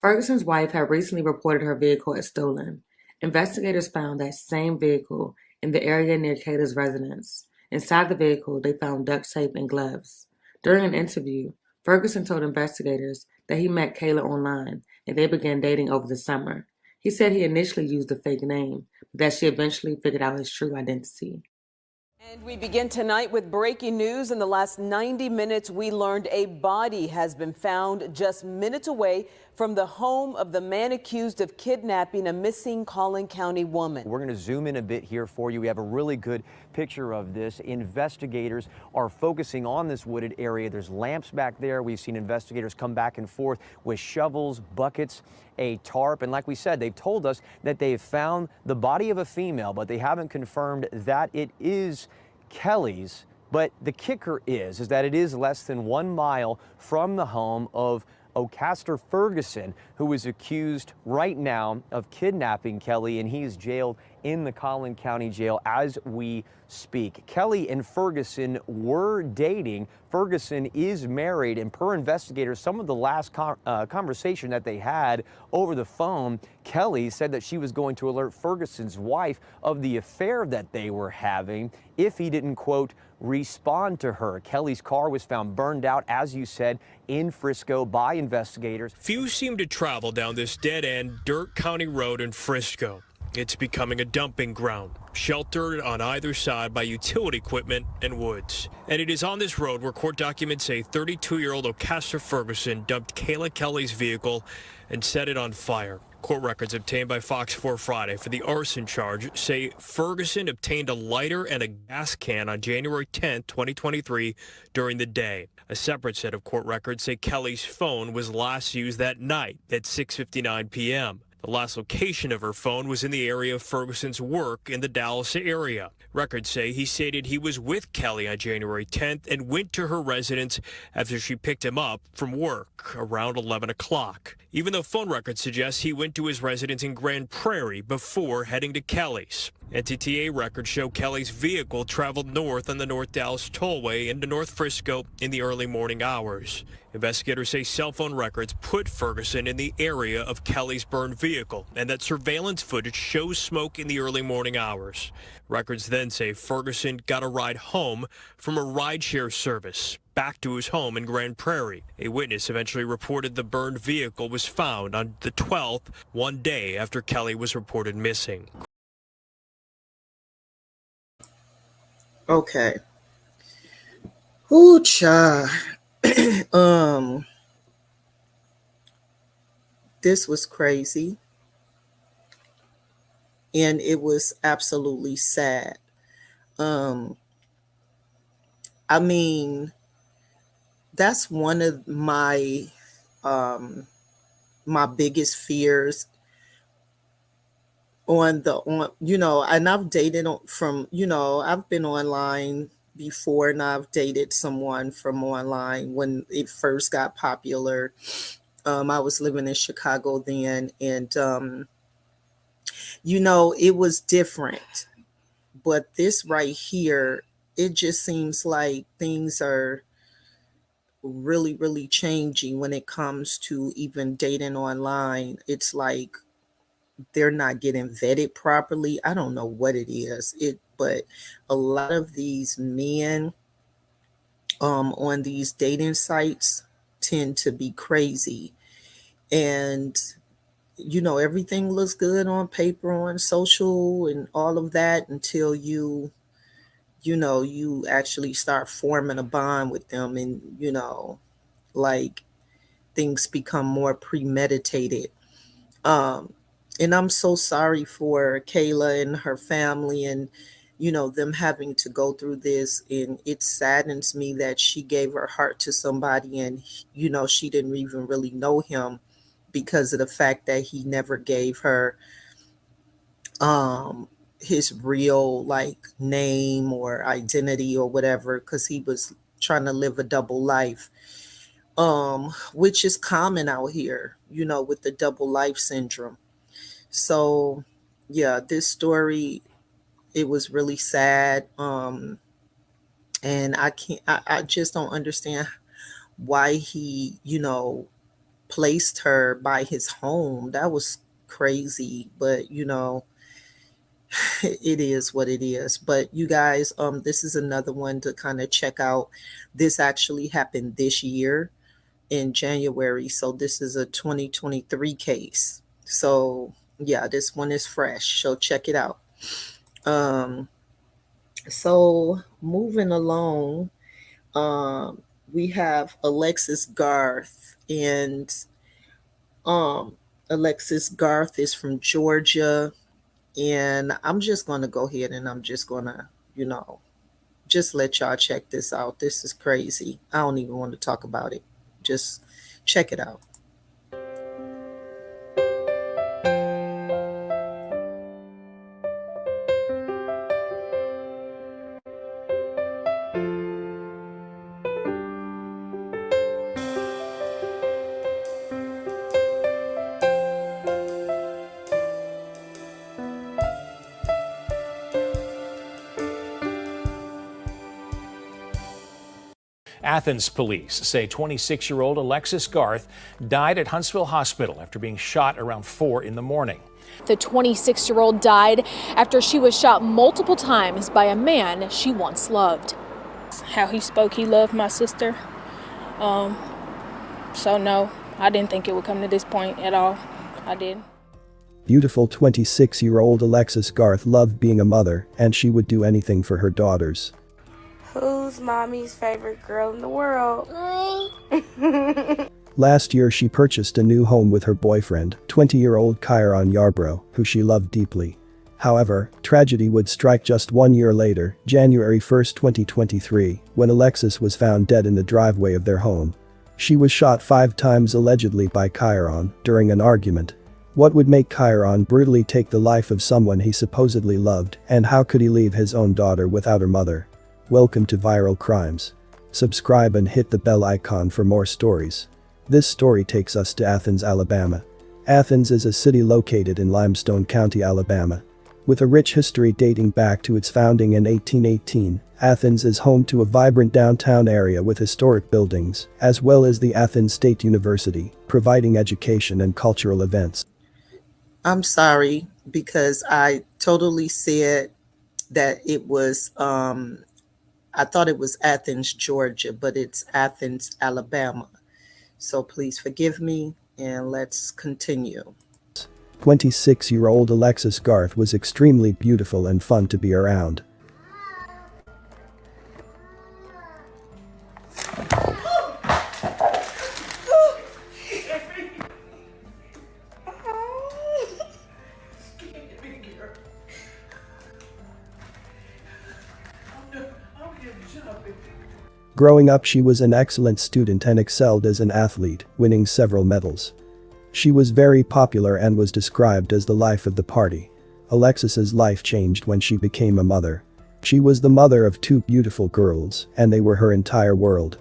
Ferguson's wife had recently reported her vehicle as stolen. Investigators found that same vehicle in the area near Kayla's residence. Inside the vehicle, they found duct tape and gloves. During an interview, Ferguson told investigators that he met Kayla online and they began dating over the summer. He said he initially used a fake name, but that she eventually figured out his true identity. And we begin tonight with breaking news. In the last 90 minutes, we learned a body has been found just minutes away from the home of the man accused of kidnapping a missing Collin County woman. We're going to zoom in a bit here for you. We have a really good picture of this. Investigators are focusing on this wooded area. There's lamps back there. We've seen investigators come back and forth with shovels, buckets, a tarp. And like we said, they've told us that they've found the body of a female, but they haven't confirmed that it is Kelly's. But the kicker is that it is less than 1 mile from the home of O'Caster Ferguson, who is accused right now of kidnapping Kelly, and he is jailed in the Collin County Jail as we speak. Kelly and Ferguson were dating. Ferguson is married, and per investigators, some of the last conversation that they had over the phone, Kelly said that she was going to alert Ferguson's wife of the affair that they were having if he didn't, quote, respond to her. Kelly's car was found burned out, as you said, in Frisco by investigators. Few seem to travel down this dead-end dirt county road in Frisco. It's becoming a dumping ground, sheltered on either side by utility equipment and woods. And it is on this road where court documents say 32-year-old O'Caster Ferguson dumped Kayla Kelly's vehicle and set it on fire. Court records obtained by Fox 4 Friday for the arson charge say Ferguson obtained a lighter and a gas can on January 10, 2023 during the day. A separate set of court records say Kelly's phone was last used that night at 6:59 p.m. The last location of her phone was in the area of Ferguson's work in the Dallas area. Records say he stated he was with Kelly on January 10th and went to her residence after she picked him up from work around 11 o'clock. Even though phone records suggest he went to his residence in Grand Prairie before heading to Kelly's. NTTA records show Kelly's vehicle traveled north on the North Dallas Tollway into North Frisco in the early morning hours. Investigators say cell phone records put Ferguson in the area of Kelly's burned vehicle and that surveillance footage shows smoke in the early morning hours. Records then say Ferguson got a ride home from a rideshare service back to his home in Grand Prairie. A witness eventually reported the burned vehicle was found on the 12th, 1 day after Kelly was reported missing. Okay. Ooh, child. This was crazy. And it was absolutely sad. I mean, that's one of my my biggest fears and I've dated from, I've been online before, and I've dated someone from online when it first got popular. I was living in Chicago then, and it was different. But this right here, it just seems like things are really, really changing when it comes to even dating online. It's like they're not getting vetted properly. I don't know what it is. But a lot of these men on these dating sites tend to be crazy. And everything looks good on paper, on social and all of that until you actually start forming a bond with them, and like things become more premeditated. And I'm so sorry for Kayla and her family and them having to go through this. And it saddens me that she gave her heart to somebody and she didn't even really know him, because of the fact that he never gave her his real name or identity or whatever, because he was trying to live a double life, which is common out here, with the double life syndrome. So yeah, this story, it was really sad. And I just don't understand why he, placed her by his home. That was crazy, but it is what it is. But you guys, this is another one to kind of check out. This actually happened this year in January, so this is a 2023 case. So Yeah, this one is fresh, so check it out. So moving along, we have Alexis Garth, and um, Alexis Garth is from Georgia, and I'm just going to go ahead and I'm just going to, just let y'all check this out. This is crazy. I don't even want to talk about it. Just check it out. Athens police say 26-year-old Alexis Garth died at Huntsville Hospital after being shot around 4 in the morning. The 26-year-old died after she was shot multiple times by a man she once loved. How he spoke, he loved my sister. So no, I didn't think it would come to this point at all. I didn't. Beautiful 26-year-old Alexis Garth loved being a mother, and she would do anything for her daughters. Who's mommy's favorite girl in the world? Last year she purchased a new home with her boyfriend, 20-year-old Kyron Yarbrough, who she loved deeply. However, tragedy would strike just 1 year later, January 1, 2023, when Alexis was found dead in the driveway of their home. She was shot 5 times allegedly by Kyron during an argument. What would make Kyron brutally take the life of someone he supposedly loved, and how could he leave his own daughter without her mother? Welcome to Viral Crimes. Subscribe and hit the bell icon for more stories. This story takes us to Athens, Alabama. Athens is a city located in Limestone County, Alabama. With a rich history dating back to its founding in 1818, Athens is home to a vibrant downtown area with historic buildings, as well as the Athens State University, providing education and cultural events. I'm sorry, because I totally said that it was, I thought it was Athens, Georgia, but it's Athens, Alabama. So please forgive me, and let's continue. 26-year-old Alexis Garth was extremely beautiful and fun to be around. Growing up, she was an excellent student and excelled as an athlete, winning several medals. She was very popular and was described as the life of the party. Alexis's life changed when she became a mother. She was the mother of 2 beautiful girls, and they were her entire world.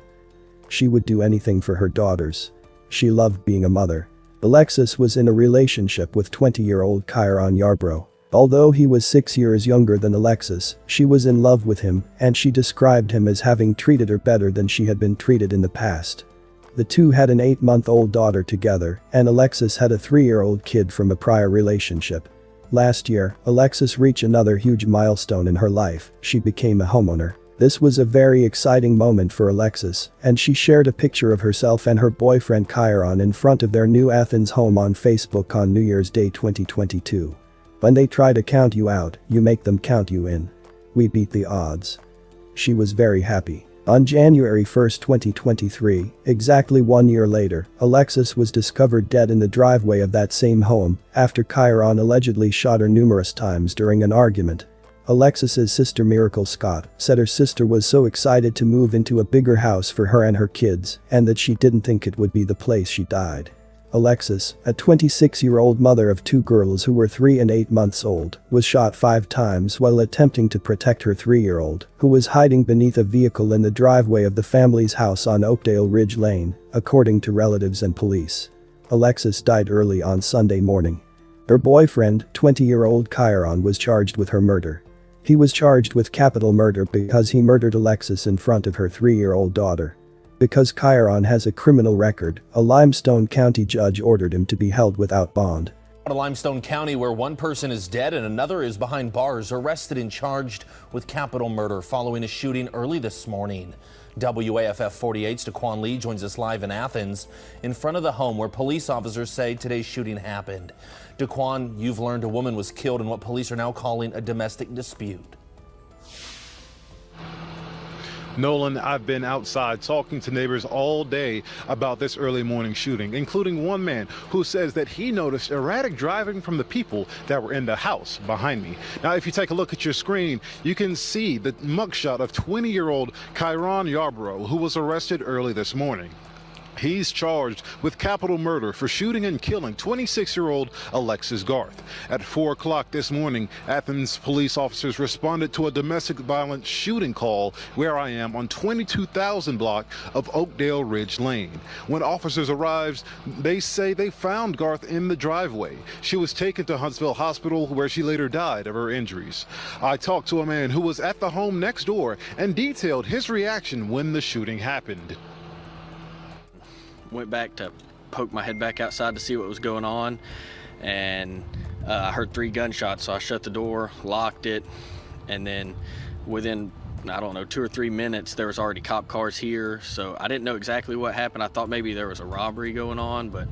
She would do anything for her daughters. She loved being a mother. Alexis was in a relationship with 20-year-old Kyron Yarbrough. Although he was 6 years younger than Alexis, she was in love with him, and she described him as having treated her better than she had been treated in the past. The two had an 8-month-old daughter together, and Alexis had a 3-year-old kid from a prior relationship. Last year, Alexis reached another huge milestone in her life. She became a homeowner. This was a very exciting moment for Alexis, and she shared a picture of herself and her boyfriend Kyron in front of their new Athens home on Facebook on New Year's Day 2022. When they try to count you out, you make them count you in. We beat the odds. She was very happy. On January 1, 2023, exactly 1 year later, Alexis was discovered dead in the driveway of that same home after Kyron allegedly shot her numerous times during an argument. Alexis's sister Miracle Scott said her sister was so excited to move into a bigger house for her and her kids, and that she didn't think it would be the place she died. Alexis, a 26-year-old mother of 2 girls who were 3 and 8 months old, was shot 5 times while attempting to protect her 3-year-old, who was hiding beneath a vehicle in the driveway of the family's house on Oakdale Ridge Lane, according to relatives and police. Alexis died early on Sunday morning. Her boyfriend, 20-year-old Kyron, was charged with her murder. He was charged with capital murder because he murdered Alexis in front of her 3-year-old daughter. Because Kyron has a criminal record, a Limestone County judge ordered him to be held without bond. To Limestone County, where one person is dead and another is behind bars, arrested and charged with capital murder following a shooting early this morning. WAFF 48's Daquan Lee joins us live in Athens in front of the home where police officers say today's shooting happened. Daquan, you've learned a woman was killed in what police are now calling a domestic dispute. Nolan, I've been outside talking to neighbors all day about this early morning shooting, including one man who says that he noticed erratic driving from the people that were in the house behind me. Now, if you take a look at your screen, you can see the mugshot of 20-year-old Kyron Yarborough, who was arrested early this morning. He's charged with capital murder for shooting and killing 26-year-old Alexis Garth. At 4 o'clock this morning, Athens police officers responded to a domestic violence shooting call where I am on 22,000 block of Oakdale Ridge Lane. When officers arrived, they say they found Garth in the driveway. She was taken to Huntsville Hospital where she later died of her injuries. I talked to a man who was at the home next door and detailed his reaction when the shooting happened. Went back to poke my head back outside to see what was going on, and I heard 3 gunshots, so I shut the door, locked it, and then within, I don't know, 2 or 3 minutes there was already cop cars here. So I didn't know exactly what happened. I thought maybe there was a robbery going on, but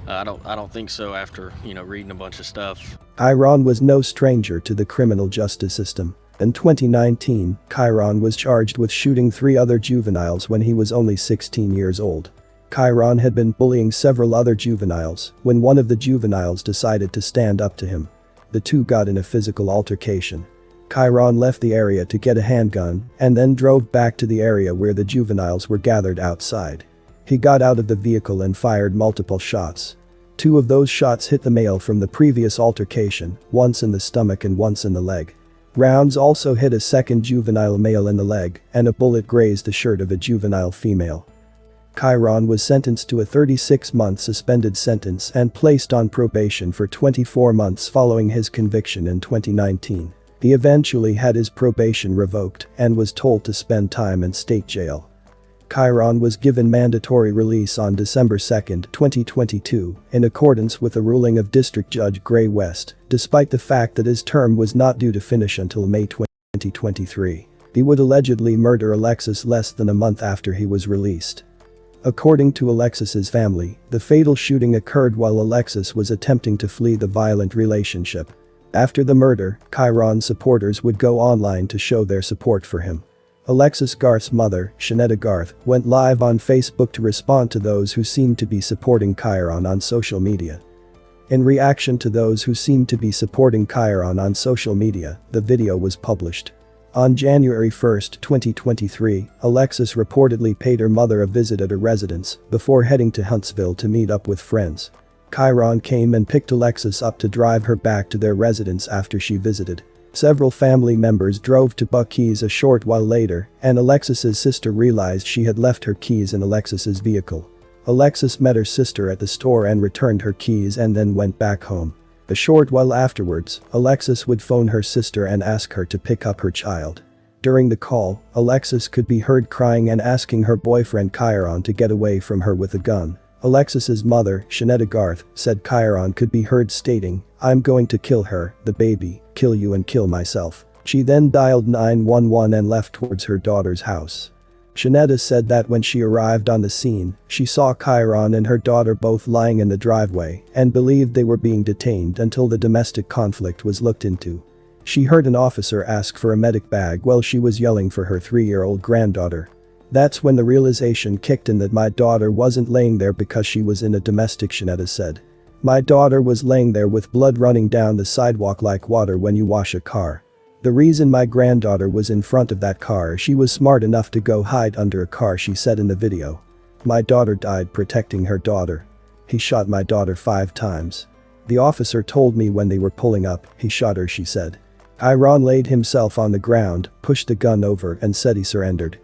I don't think so after, reading a bunch of stuff. Kyron was no stranger to the criminal justice system. In 2019, Kyron was charged with shooting 3 other juveniles when he was only 16 years old. Kyron had been bullying several other juveniles when one of the juveniles decided to stand up to him. The two got in a physical altercation. Kyron left the area to get a handgun and then drove back to the area where the juveniles were gathered outside. He got out of the vehicle and fired multiple shots. 2 of those shots hit the male from the previous altercation, once in the stomach and once in the leg. Rounds also hit a second juvenile male in the leg, and a bullet grazed the shirt of a juvenile female. Kyron was sentenced to a 36-month suspended sentence and placed on probation for 24 months following his conviction in 2019. He eventually had his probation revoked and was told to spend time in state jail. Kyron was given mandatory release on December 2, 2022, in accordance with a ruling of District Judge Gray West, despite the fact that his term was not due to finish until May 2023. He would allegedly murder Alexis less than a month after he was released. According to Alexis's family, the fatal shooting occurred while Alexis was attempting to flee the violent relationship. After the murder, Kyron supporters would go online to show their support for him. Alexis Garth's mother, Shanetta Garth, went live on Facebook to respond to those who seemed to be supporting Kyron on social media. In reaction to those who seemed to be supporting Kyron on social media, the video was published. On January 1, 2023, Alexis reportedly paid her mother a visit at her residence before heading to Huntsville to meet up with friends. Kyron came and picked Alexis up to drive her back to their residence after she visited. Several family members drove to Buc-ee's a short while later, and Alexis's sister realized she had left her keys in Alexis's vehicle. Alexis met her sister at the store and returned her keys and then went back home. A short while afterwards, Alexis would phone her sister and ask her to pick up her child. During the call, Alexis could be heard crying and asking her boyfriend Kyron to get away from her with a gun. Alexis's mother, Shanetta Garth, said Kyron could be heard stating, "I'm going to kill her, the baby, kill you and kill myself." She then dialed 911 and left towards her daughter's house. Shanetta said that when she arrived on the scene, she saw Kyron and her daughter both lying in the driveway and believed they were being detained until the domestic conflict was looked into. She heard an officer ask for a medic bag while she was yelling for her 3-year-old granddaughter. That's when the realization kicked in that my daughter wasn't laying there because she was in a domestic, Shanetta said. My daughter was laying there with blood running down the sidewalk like water when you wash a car. The reason my granddaughter was in front of that car, she was smart enough to go hide under a car, she said in the video. My daughter died protecting her daughter. He shot my daughter 5 times. The officer told me when they were pulling up, he shot her, she said. Kyron laid himself on the ground, pushed the gun over and said he surrendered.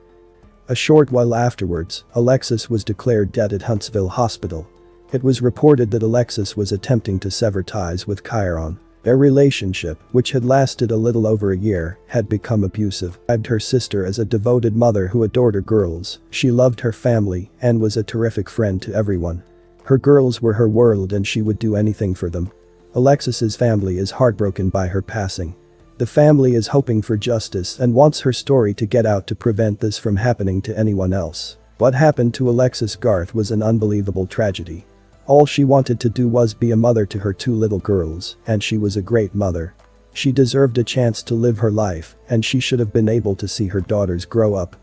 A short while afterwards, Alexis was declared dead at Huntsville Hospital. It was reported that Alexis was attempting to sever ties with Kyron. Their relationship, which had lasted a little over a year, had become abusive. Her sister as a devoted mother who adored her girls, she loved her family and was a terrific friend to everyone. Her girls were her world and she would do anything for them. Alexis's family is heartbroken by her passing. The family is hoping for justice and wants her story to get out to prevent this from happening to anyone else. What happened to Alexis Garth was an unbelievable tragedy. All she wanted to do was be a mother to her 2 little girls, and she was a great mother. She deserved a chance to live her life, and she should have been able to see her daughters grow up.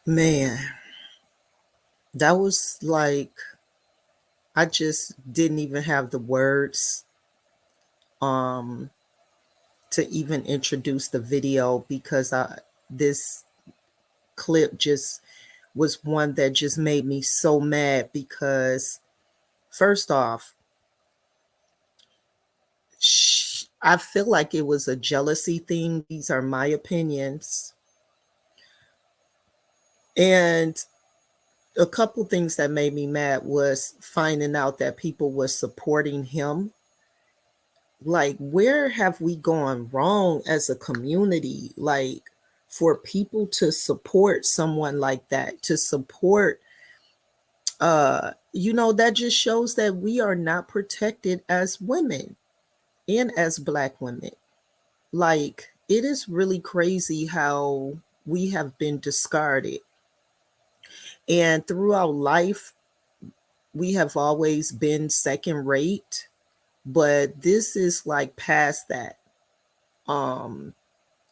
Man, that was like, I just didn't even have the words to even introduce the video, because this clip just was one that just made me so mad, because first off, I feel like it was a jealousy thing. These are my opinions. And a couple things that made me mad was finding out that people were supporting him. Like, where have we gone wrong as a community? Like, for people to support someone like that, to support, that just shows that we are not protected as women and as Black women. Like, it is really crazy how we have been discarded. And throughout life, we have always been second rate, but this is like past that.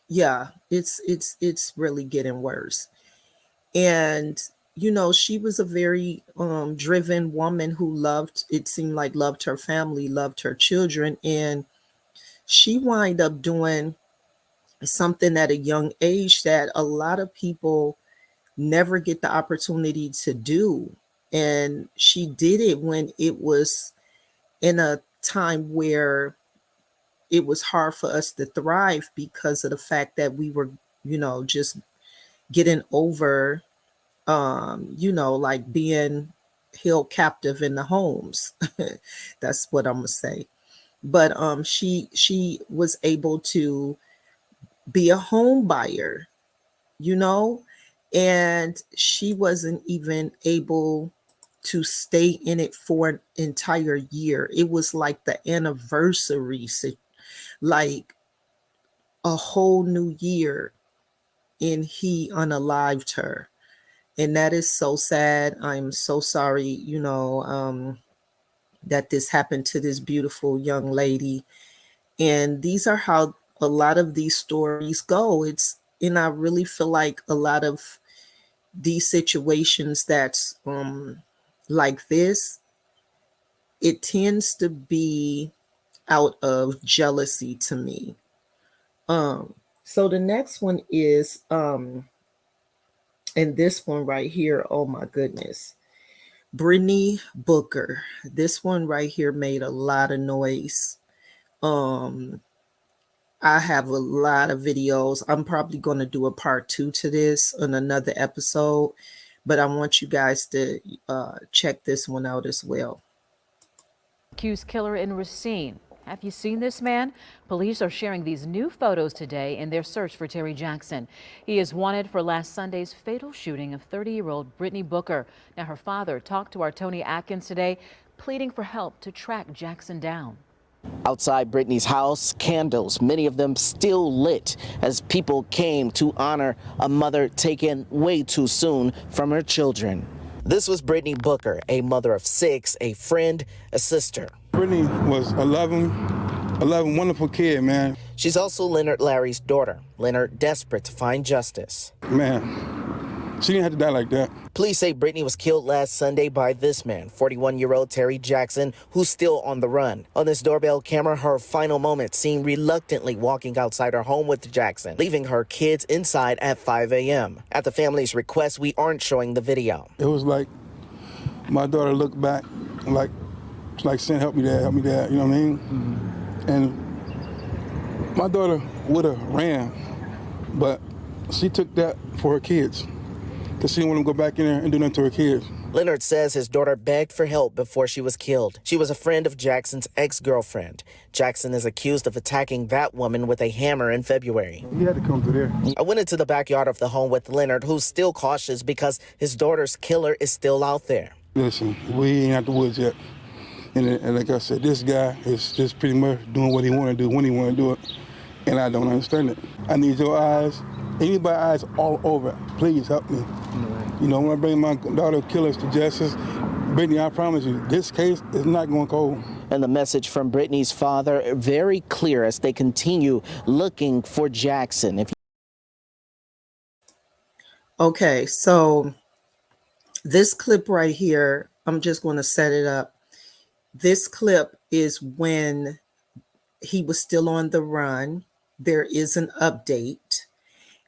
Yeah, it's really getting worse. And she was a very driven woman who loved her family, loved her children, and she wind up doing something at a young age that a lot of people never get the opportunity to do. And she did it when it was in a time where it was hard for us to thrive, because of the fact that we were, just getting over, like being held captive in the homes. That's what I'm gonna say. But she was able to be a home buyer, and she wasn't even able to stay in it for an entire year. It was like the anniversary, like a whole new year, and he unalived her. And that is so sad. I'm so sorry, that this happened to this beautiful young lady. And these are how a lot of these stories go. And I really feel like a lot of these situations that's like this, it tends to be out of jealousy to me. So the next one is and this one right here, oh my goodness, Brittany Booker. This one right here made a lot of noise. I have a lot of videos. I'm probably going to do a part 2 to this on another episode, but I want you guys to check this one out as well. Accused killer in Racine. Have you seen this man? Police are sharing these new photos today in their search for Terry Jackson. He is wanted for last Sunday's fatal shooting of 30-year-old Brittany Booker. Now, her father talked to our Tony Atkins today, pleading for help to track Jackson down. Outside Brittany's house, candles, many of them still lit, as people came to honor a mother taken way too soon from her children. This was Brittany Booker, a mother of 6, a friend, a sister. Brittany was a loving, wonderful kid, man. She's also Leonard Larry's daughter. Leonard desperate to find justice. Man, she didn't have to die like that. Police say Brittany was killed last Sunday by this man, 41-year-old Terry Jackson, who's still on the run. On this doorbell camera, her final moments seen reluctantly walking outside her home with Jackson, leaving her kids inside at 5 a.m. At the family's request, we aren't showing the video. It was like my daughter looked back like saying, help me, Dad, you know what I mean? Mm-hmm. And my daughter would have ran, but she took that for her kids, because she didn't want to go back in there and do nothing to her kids. Leonard says his daughter begged for help before she was killed. She was a friend of Jackson's ex-girlfriend. Jackson is accused of attacking that woman with a hammer in February. He had to come through there. I went into the backyard of the home with Leonard, who's still cautious because his daughter's killer is still out there. Listen, we ain't at the woods yet. And like I said, this guy is just pretty much doing what he want to do when he want to do it, and I don't understand it. I need your eyes, anybody's eyes all over it. Please help me. You know, when I bring my daughter killers to justice, Brittany, I promise you, this case is not going cold. And the message from Brittany's father, very clear as they continue looking for Jackson. Okay, so this clip right here, I'm just going to set it up. This clip is when he was still on the run. There is an update,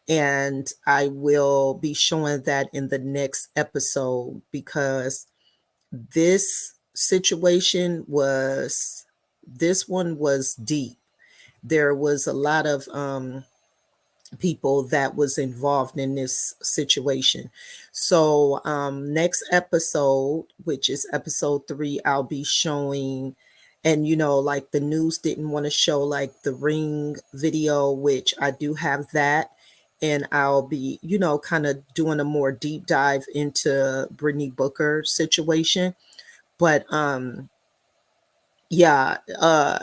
and I will be showing that in the next episode, because this situation was, this one was deep. There was a lot of people that was involved in this situation. So next episode, which is episode 3, I'll be showing, and you know, like the news didn't want to show like the ring video, which I do have that, and I'll be, you know, kind of doing a more deep dive into Brittany Booker situation. But yeah,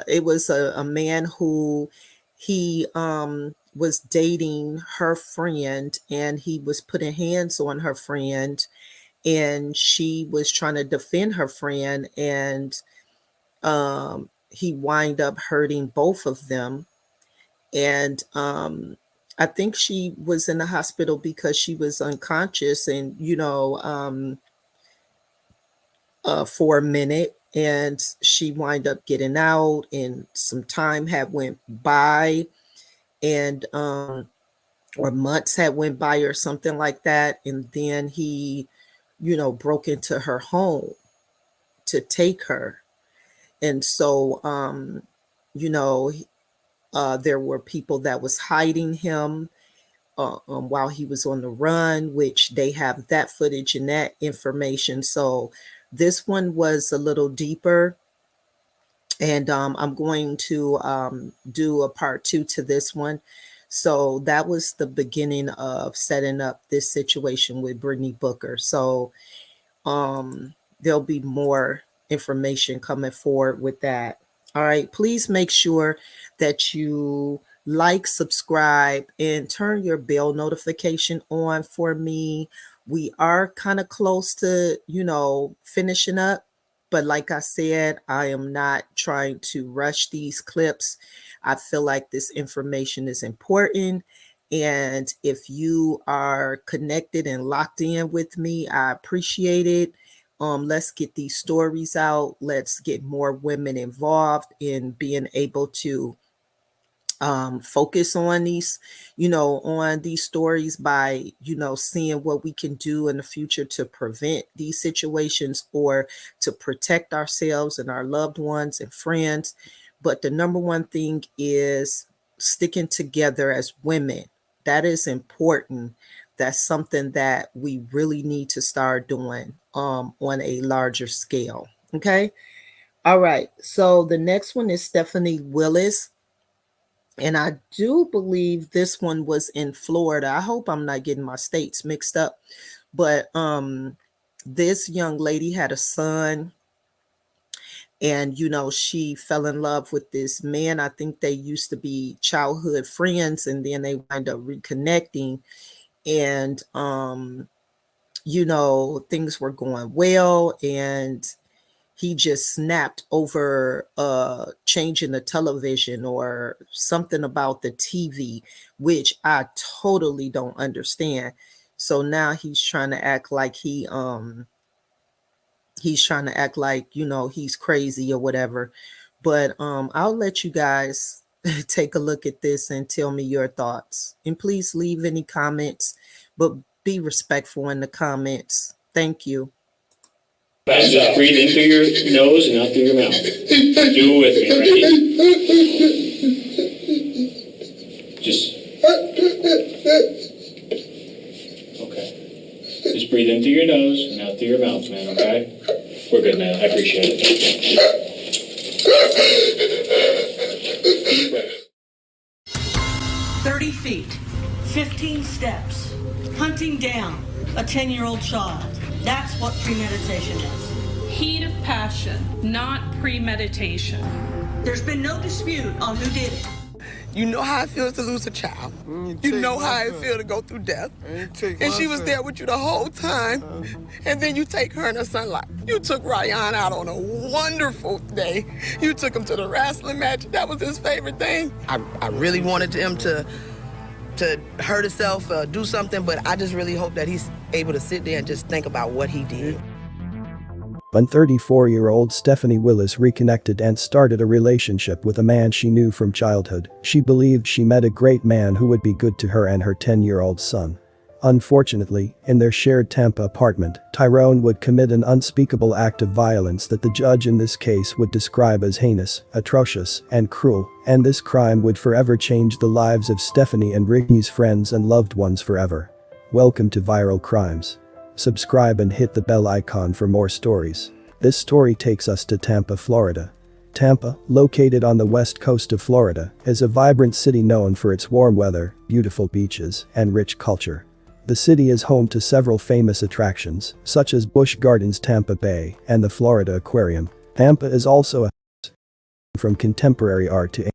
it was a man who he was dating her friend, and he was putting hands on her friend, and she was trying to defend her friend, and he wind up hurting both of them. And I think she was in the hospital because she was unconscious, and you know, for a minute, and she wind up getting out, and some time had went by, and or months had went by or something like that, and then he, you know, broke into her home to take her. And so you know, there were people that was hiding him while he was on the run, which they have that footage and that information. So this one was a little deeper, and I'm going to do a part 2 to this one. So that was the beginning of setting up this situation with Brittany Booker. So there'll be more information coming forward with that. All right, please make sure that you like, subscribe, and turn your bell notification on for me. We are kind of close to, you know, finishing up, but like I said, I am not trying to rush these clips. I feel like this information is important, and if you are connected and locked in with me, I appreciate it. Let's get these stories out. Let's get more women involved in being able to focus on these, you know, on these stories by, you know, seeing what we can do in the future to prevent these situations or to protect ourselves and our loved ones and friends. But the number one thing is sticking together as women. That is important. That's something that we really need to start doing on a larger scale. Okay. All right. So the next one is Stephanie Willis. And I do believe this one was in Florida. I hope I'm not getting my states mixed up. But this young lady had a son, and, you know, she fell in love with this man. I think they used to be childhood friends, and then they wind up reconnecting. And, you know, things were going well, and he just snapped over changing the television or something about the TV, which I totally don't understand. So now he's trying to act like he's trying to act like, you know, he's crazy or whatever. But I'll let you guys take a look at this and tell me your thoughts. And please leave any comments, but be respectful in the comments. Thank you. Just breathe in through your nose and out through your mouth. Do it with me, ready? Just... Okay. Just breathe in through your nose and out through your mouth, man, okay? We're good, man. I appreciate it. 30 feet, 15 steps, hunting down a 10-year-old child. That's what premeditation is. heat of passion, not premeditation. There's been no dispute on who did it. You know how it feels to lose a child. You know how it feels to go through death. And she was there with you the whole time. And then you take her and her son life. You took Ryan out on a wonderful day. You took him to the wrestling match. That was his favorite thing. I really wanted him to hurt himself, do something, but I just really hope that he's able to sit there and just think about what he did. When 34-year-old Stephanie Willis reconnected and started a relationship with a man she knew from childhood, she believed she met a great man who would be good to her and her 10-year-old son. Unfortunately, in their shared Tampa apartment, Tyrone would commit an unspeakable act of violence that the judge in this case would describe as heinous, atrocious, and cruel, and this crime would forever change the lives of Stephanie and Ricky's friends and loved ones forever. Welcome to Viral Crimes. Subscribe and hit the bell icon for more stories. This story takes us to Tampa, Florida. Tampa, located on the west coast of Florida, is a vibrant city known for its warm weather, beautiful beaches, and rich culture. The city is home to several famous attractions, such as Busch Gardens Tampa Bay and the Florida Aquarium. Tampa is also a from contemporary art to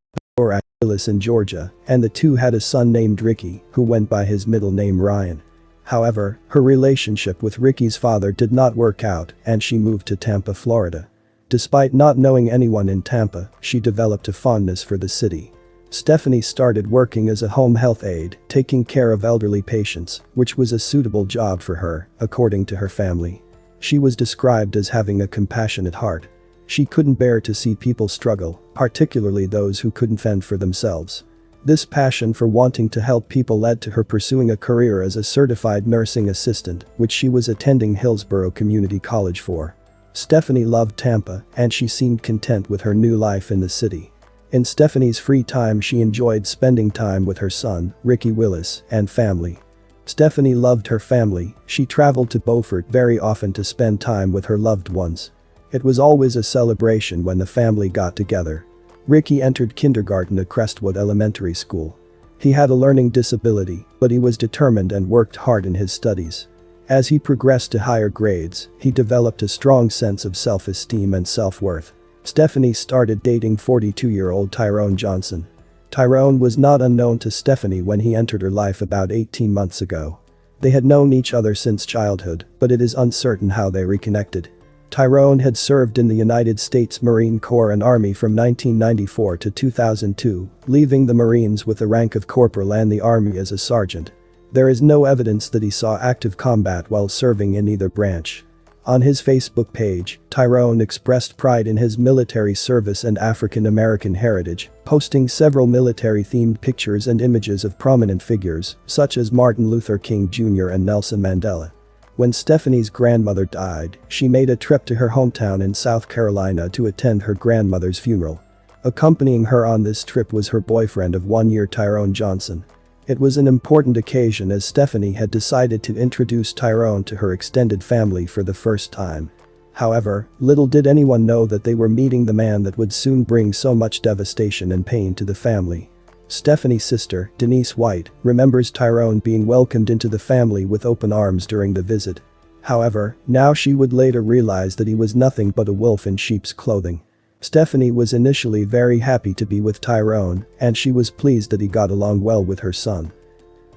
Willis in Georgia, and the two had a son named Ricky, who went by his middle name Ryan. However, her relationship with Ricky's father did not work out and she moved to Tampa, Florida. Despite not knowing anyone in Tampa, she developed a fondness for the city. Stephanie started working as a home health aide, taking care of elderly patients, which was a suitable job for her, according to her family. She was described as having a compassionate heart. She couldn't bear to see people struggle, particularly those who couldn't fend for themselves. This passion for wanting to help people led to her pursuing a career as a certified nursing assistant, which she was attending Hillsborough Community College for. Stephanie loved Tampa, and she seemed content with her new life in the city. In Stephanie's free time, she enjoyed spending time with her son, Ricky Willis, and family. Stephanie loved her family. She traveled to Beaufort very often to spend time with her loved ones. It was always a celebration when the family got together. Ricky entered kindergarten at Crestwood Elementary School. He had a learning disability, but he was determined and worked hard in his studies. As he progressed to higher grades, he developed a strong sense of self-esteem and self-worth. Stephanie started dating 42-year-old Tyrone Johnson. Tyrone was not unknown to Stephanie when he entered her life about 18 months ago. They had known each other since childhood, but it is uncertain how they reconnected. Tyrone had served in the United States Marine Corps and Army from 1994 to 2002, leaving the Marines with the rank of corporal and the Army as a sergeant. There is no evidence that he saw active combat while serving in either branch. On his Facebook page, Tyrone expressed pride in his military service and African American heritage, posting several military-themed pictures and images of prominent figures, such as Martin Luther King Jr. and Nelson Mandela. When Stephanie's grandmother died, she made a trip to her hometown in South Carolina to attend her grandmother's funeral. Accompanying her on this trip was her boyfriend of 1 year, Tyrone Johnson. It was an important occasion as Stephanie had decided to introduce Tyrone to her extended family for the first time. However, little did anyone know that they were meeting the man that would soon bring so much devastation and pain to the family. Stephanie's sister, Denise White, remembers Tyrone being welcomed into the family with open arms during the visit. However, now she would later realize that he was nothing but a wolf in sheep's clothing. Stephanie was initially very happy to be with Tyrone, and she was pleased that he got along well with her son.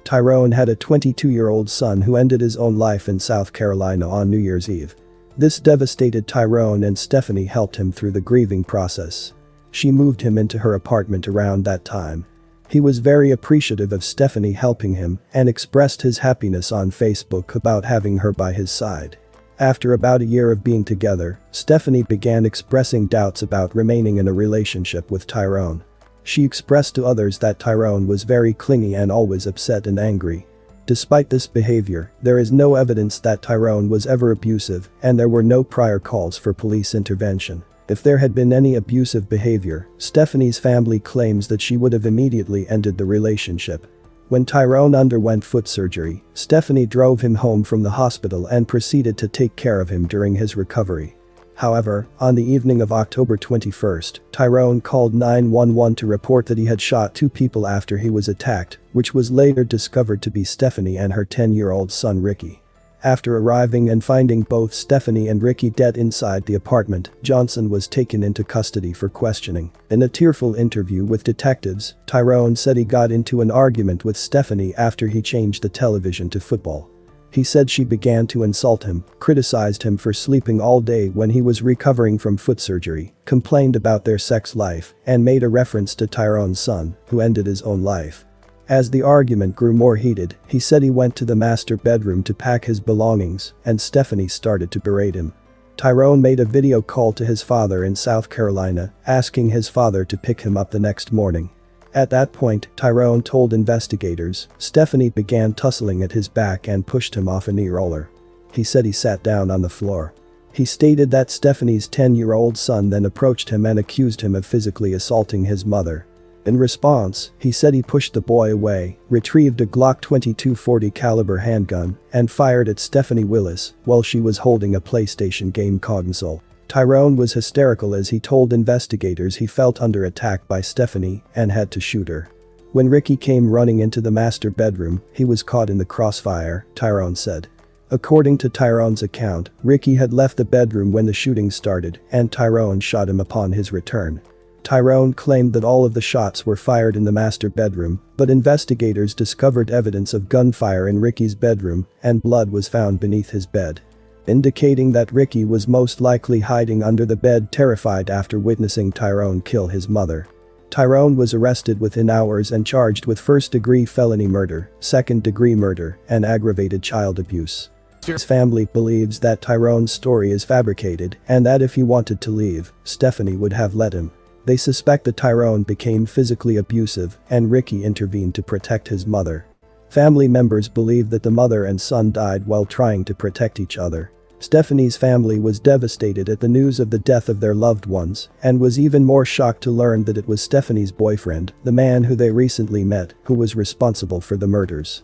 Tyrone had a 22-year-old son who ended his own life in South Carolina on New Year's Eve. This devastated Tyrone, and Stephanie helped him through the grieving process. She moved him into her apartment around that time. He was very appreciative of Stephanie helping him and expressed his happiness on Facebook about having her by his side. After about a year of being together, Stephanie began expressing doubts about remaining in a relationship with Tyrone. She expressed to others that Tyrone was very clingy and always upset and angry. Despite this behavior, there is no evidence that Tyrone was ever abusive, and there were no prior calls for police intervention. If there had been any abusive behavior, Stephanie's family claims that she would have immediately ended the relationship. When Tyrone underwent foot surgery, Stephanie drove him home from the hospital and proceeded to take care of him during his recovery. However, on the evening of October 21st, Tyrone called 911 to report that he had shot 2 people after he was attacked, which was later discovered to be Stephanie and her 10-year-old son Ricky. After arriving and finding both Stephanie and Ricky dead inside the apartment, Johnson was taken into custody for questioning. In a tearful interview with detectives, Tyrone said he got into an argument with Stephanie after he changed the television to football. He said she began to insult him, criticized him for sleeping all day when he was recovering from foot surgery, complained about their sex life, and made a reference to Tyrone's son, who ended his own life. As the argument grew more heated, he said he went to the master bedroom to pack his belongings, and Stephanie started to berate him. Tyrone made a video call to his father in South Carolina, asking his father to pick him up the next morning. At that point, Tyrone told investigators, Stephanie began tussling at his back and pushed him off a knee roller. He said he sat down on the floor. He stated that Stephanie's 10-year-old son then approached him and accused him of physically assaulting his mother. In response, he said he pushed the boy away, retrieved a Glock 22 .40 caliber handgun, and fired at Stephanie Willis while she was holding a PlayStation game console. Tyrone was hysterical as he told investigators he felt under attack by Stephanie and had to shoot her. When Ricky came running into the master bedroom, he was caught in the crossfire, Tyrone said. According to Tyrone's account, Ricky had left the bedroom when the shooting started, and Tyrone shot him upon his return. Tyrone claimed that all of the shots were fired in the master bedroom, but investigators discovered evidence of gunfire in Ricky's bedroom, and blood was found beneath his bed, indicating that Ricky was most likely hiding under the bed, terrified after witnessing Tyrone kill his mother. Tyrone was arrested within hours and charged with first-degree felony murder, second-degree murder, and aggravated child abuse. His family believes that Tyrone's story is fabricated and that if he wanted to leave, Stephanie would have let him. They suspect that Tyrone became physically abusive and Ricky intervened to protect his mother. Family members believe that the mother and son died while trying to protect each other. Stephanie's family was devastated at the news of the death of their loved ones and was even more shocked to learn that it was Stephanie's boyfriend, the man who they recently met, who was responsible for the murders.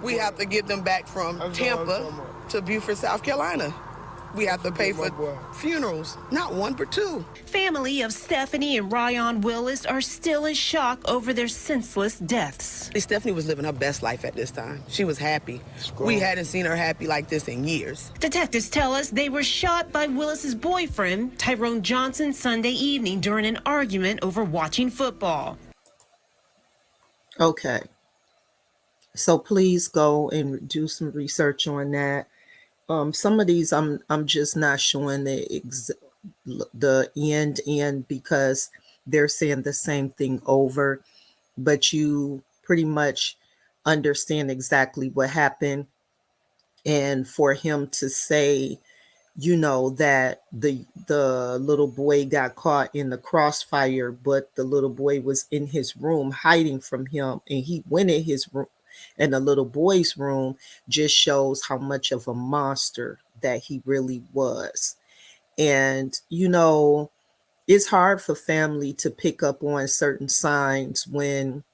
We have to get them back from Tampa to Beaufort, South Carolina. We have to pay for funerals, not one but two. Family of Stephanie and Ryan Willis are still in shock over their senseless deaths. Stephanie was living her best life at this time. She was happy. We hadn't seen her happy like this in years. Detectives tell us they were shot by Willis's boyfriend, Tyrone Johnson, Sunday evening during an argument over watching football. Okay. So please go and do some research on that. Some of these I'm just not showing the end because they're saying the same thing over, but you pretty much understand exactly what happened. And for him to say, that the little boy got caught in the crossfire, but the little boy was in his room hiding from him, and he went in his room. And the little boy's room just shows how much of a monster that he really was. And, it's hard for family to pick up on certain signs when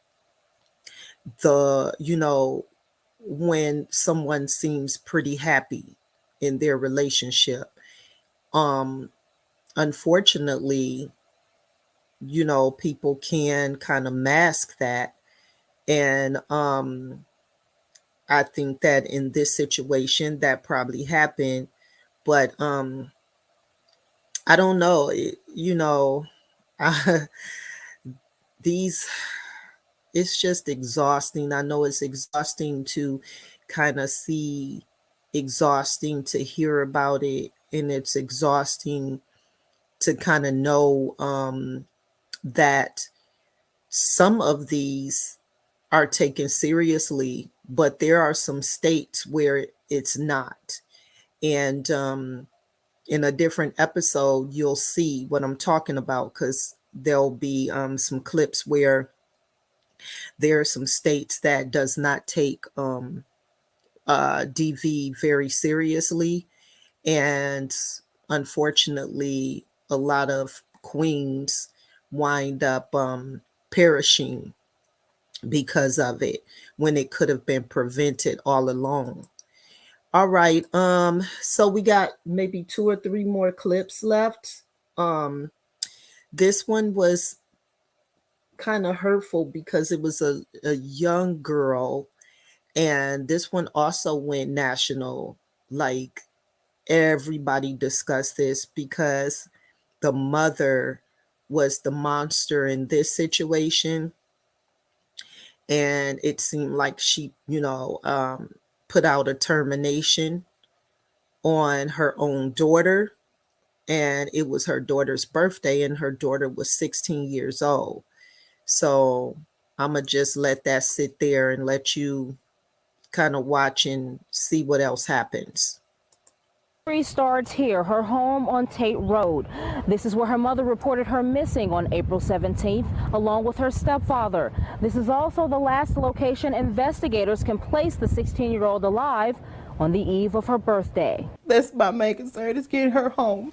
when someone seems pretty happy in their relationship. Unfortunately, people can kind of mask that. And I think that in this situation that probably happened, but I don't know, it's just exhausting. I know it's exhausting to kind of see, exhausting to hear about it, and it's exhausting to kind of know that some of these are taken seriously, but there are some states where it's not. And in a different episode, you'll see what I'm talking about, because there'll be some clips where there are some states that does not take DV very seriously. And unfortunately, a lot of queens wind up perishing because of it, when it could have been prevented all along. All right, so we got maybe 2 or 3 more clips left. This one was kind of hurtful because it was a young girl, and this one also went national. like everybody discussed this because the mother was the monster in this situation. And it seemed like she, put out a termination on her own daughter. And it was her daughter's birthday, and her daughter was 16 years old. So I'm going to just let that sit there and let you kind of watch and see what else happens. Story starts here, her home on Tate Road. This is where her mother reported her missing on April 17th, along with her stepfather. This is also the last location investigators can place the 16-year-old alive on the eve of her birthday. That's my main concern, is getting her home.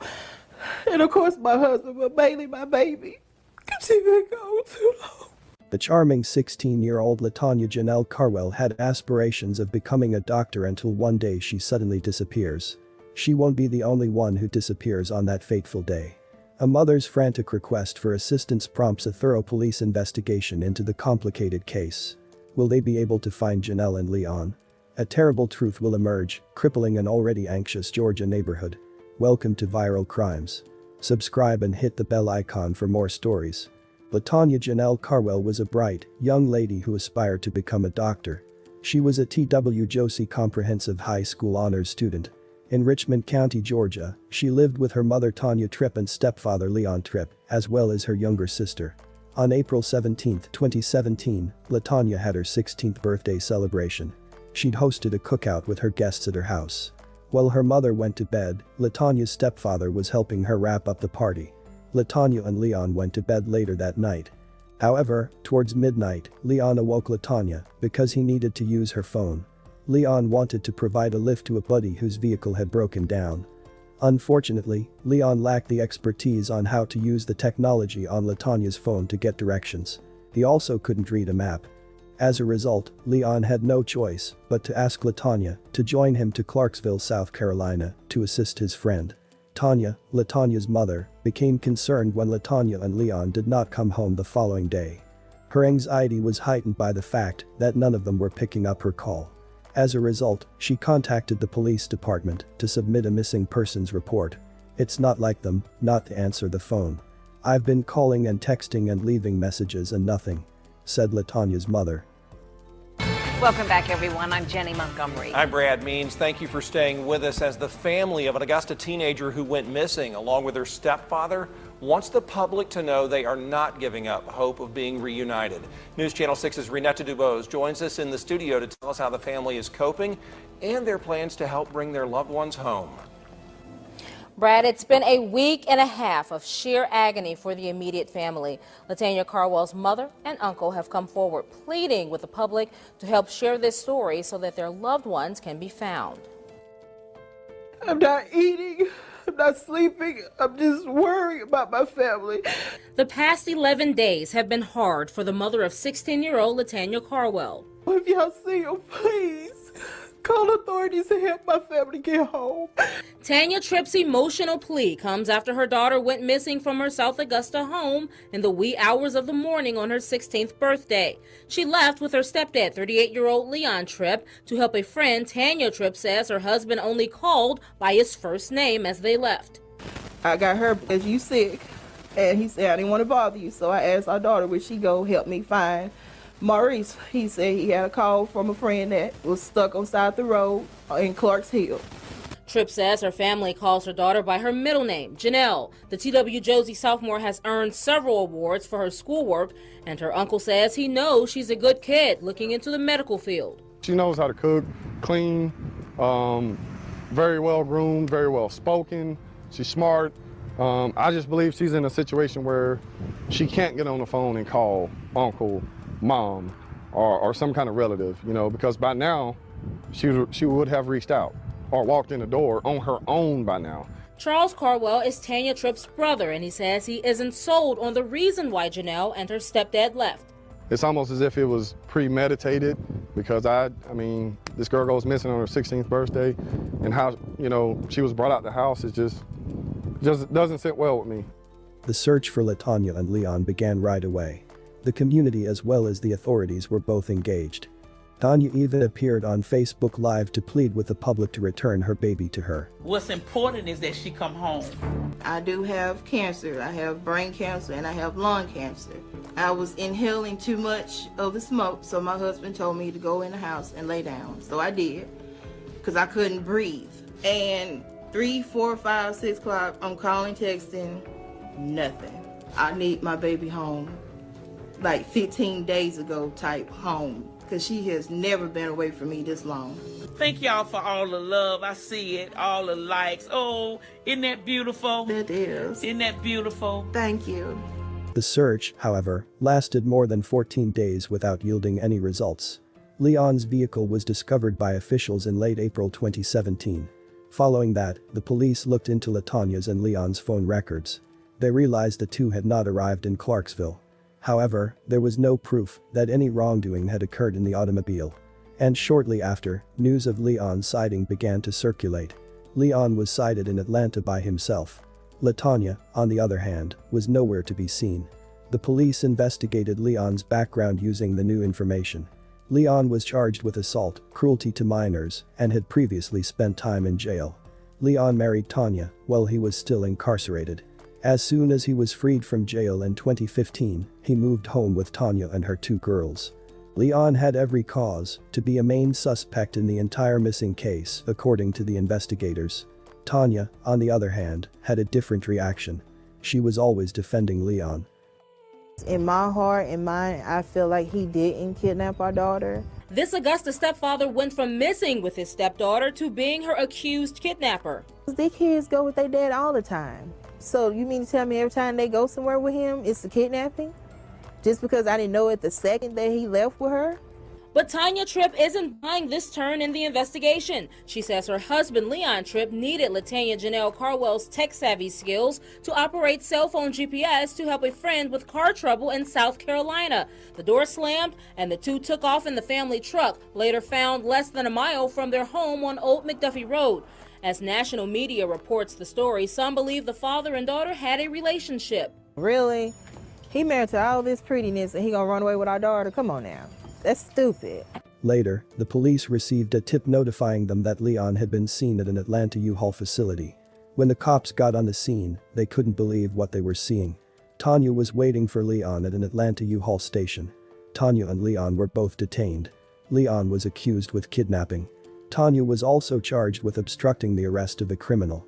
And of course my husband, but mainly my baby, because she been gone too long. The charming 16-year-old LaTonya Janelle Carwell had aspirations of becoming a doctor until one day she suddenly disappears. She won't be the only one who disappears on that fateful day. A mother's frantic request for assistance prompts a thorough police investigation into the complicated case. Will they be able to find Janelle and Leon? A terrible truth will emerge, crippling an already anxious Georgia neighborhood. Welcome to Viral Crimes. Subscribe and hit the bell icon for more stories. LaTonya Janelle Carwell was a bright, young lady who aspired to become a doctor. She was a T.W. Josie Comprehensive High School honors student. In Richmond County, Georgia, she lived with her mother Tanya Tripp and stepfather Leon Tripp, as well as her younger sister. On April 17, 2017, LaTonya had her 16th birthday celebration. She'd hosted a cookout with her guests at her house. While her mother went to bed, LaTonya's stepfather was helping her wrap up the party. LaTonya and Leon went to bed later that night. However, towards midnight, Leon awoke LaTonya because he needed to use her phone. Leon wanted to provide a lift to a buddy whose vehicle had broken down. Unfortunately, Leon lacked the expertise on how to use the technology on LaTonya's phone to get directions. He also couldn't read a map. As a result, Leon had no choice but to ask LaTonya to join him to Clarksville, South Carolina, to assist his friend. Tanya, LaTonya's mother, became concerned when LaTonya and Leon did not come home the following day. Her anxiety was heightened by the fact that none of them were picking up her call. As a result, she contacted the police department to submit a missing persons report. It's not like them not to answer the phone. I've been calling and texting and leaving messages and nothing, said LaTonya's mother. Welcome back, everyone. I'm Jenny Montgomery. I'm Brad Means. Thank you for staying with us as the family of an Augusta teenager who went missing, along with her stepfather, wants the public to know they are not giving up hope of being reunited. News Channel 6's Renetta Dubose joins us in the studio to tell us how the family is coping and their plans to help bring their loved ones home. Brad, it's been a week and a half of sheer agony for the immediate family. LaTonya Carwell's mother and uncle have come forward pleading with the public to help share this story so that their loved ones can be found. I'm not eating. I'm not sleeping. I'm just worried about my family. The past 11 days have been hard for the mother of 16-year-old LaTonya Carwell. If y'all see him, please call authorities to help my family get home. Tanya Tripp's emotional plea comes after her daughter went missing from her South Augusta home in the wee hours of the morning on her 16th birthday. She left with her stepdad, 38-year-old Leon Tripp, to help a friend. Tanya Tripp says her husband only called by his first name as they left. I got her because you sick, and he said I didn't want to bother you, so I asked our daughter would she go help me find Maurice. He said he had a call from a friend that was stuck on side of the road in Clarksville. Tripp says her family calls her daughter by her middle name, Janelle. The T.W. Josie sophomore has earned several awards for her schoolwork, and her uncle says he knows she's a good kid looking into the medical field. She knows how to cook, clean, very well groomed, very well spoken. She's smart. I just believe she's in a situation where she can't get on the phone and call uncle, mom, or some kind of relative, because by now she would have reached out or walked in the door on her own by now. Charles Carwell is Tanya Tripp's brother, and he says he isn't sold on the reason why Janelle and her stepdad left. It's almost as if it was premeditated, because I mean, this girl goes missing on her 16th birthday, and how, she was brought out the house, it just doesn't sit well with me. The search for LaTonya and Leon began right away. The community as well as the authorities were both engaged. Tanya even appeared on Facebook Live to plead with the public to return her baby to her. What's important is that she come home. I do have cancer. I have brain cancer and I have lung cancer. I was inhaling too much of the smoke, so my husband told me to go in the house and lay down. So I did, because I couldn't breathe. And 3, 4, 5, 6 o'clock, I'm calling, texting, nothing. I need my baby home, like 15 days ago type home, because she has never been away from me this long. Thank y'all for all the love. I see it, all the likes. Oh, isn't that beautiful? That is. Isn't that beautiful? Thank you. The search, however, lasted more than 14 days without yielding any results. Leon's vehicle was discovered by officials in late April 2017. Following that, the police looked into LaTonya's and Leon's phone records. They realized the two had not arrived in Clarksville. However, there was no proof that any wrongdoing had occurred in the automobile. And shortly after, news of Leon's sighting began to circulate. Leon was sighted in Atlanta by himself. LaTonya, on the other hand, was nowhere to be seen. The police investigated Leon's background using the new information. Leon was charged with assault, cruelty to minors, and had previously spent time in jail. Leon married Tanya while he was still incarcerated. As soon as he was freed from jail in 2015, he moved home with Tanya and her 2 girls. Leon had every cause to be a main suspect in the entire missing case, according to the investigators. Tanya, on the other hand, had a different reaction. She was always defending Leon. In my heart and mind, I feel like he didn't kidnap our daughter. This Augusta stepfather went from missing with his stepdaughter to being her accused kidnapper. These kids go with their dad all the time. So you mean to tell me every time they go somewhere with him, it's a kidnapping? Just because I didn't know it the second that he left with her? But Tanya Tripp isn't buying this turn in the investigation. She says her husband, Leon Tripp, needed Latanya Janelle Carwell's tech-savvy skills to operate cell phone GPS to help a friend with car trouble in South Carolina. The door slammed, and the two took off in the family truck, later found less than a mile from their home on Old McDuffie Road. As national media reports the story, some believe the father and daughter had a relationship. Really? He married to all this prettiness and he gonna run away with our daughter? Come on now. That's stupid. Later, the police received a tip notifying them that Leon had been seen at an Atlanta U-Haul facility. When the cops got on the scene, they couldn't believe what they were seeing. Tanya was waiting for Leon at an Atlanta U-Haul station. Tanya and Leon were both detained. Leon was accused with kidnapping. Tanya was also charged with obstructing the arrest of a criminal.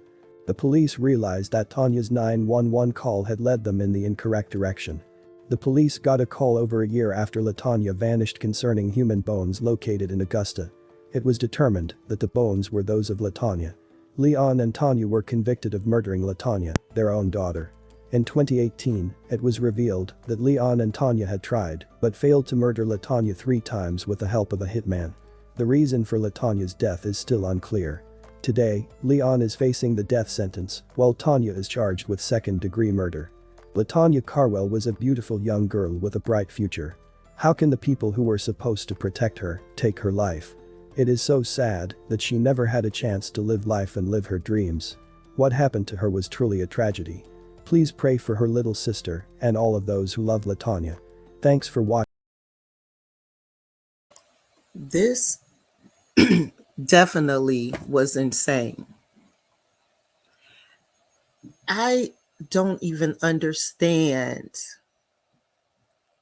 The police realized that Tanya's 911 call had led them in the incorrect direction. The police got a call over a year after LaTonya vanished concerning human bones located in Augusta. It was determined that the bones were those of LaTonya. Leon and Tanya were convicted of murdering LaTonya, their own daughter. In 2018, it was revealed that Leon and Tanya had tried, but failed to murder LaTonya 3 times with the help of a hitman. The reason for LaTonya's death is still unclear. Today, Leon is facing the death sentence, while Tanya is charged with second-degree murder. LaTonya Carwell was a beautiful young girl with a bright future. How can the people who were supposed to protect her take her life? It is so sad that she never had a chance to live life and live her dreams. What happened to her was truly a tragedy. Please pray for her little sister and all of those who love LaTonya. Thanks for watching. This definitely was insane. I don't even understand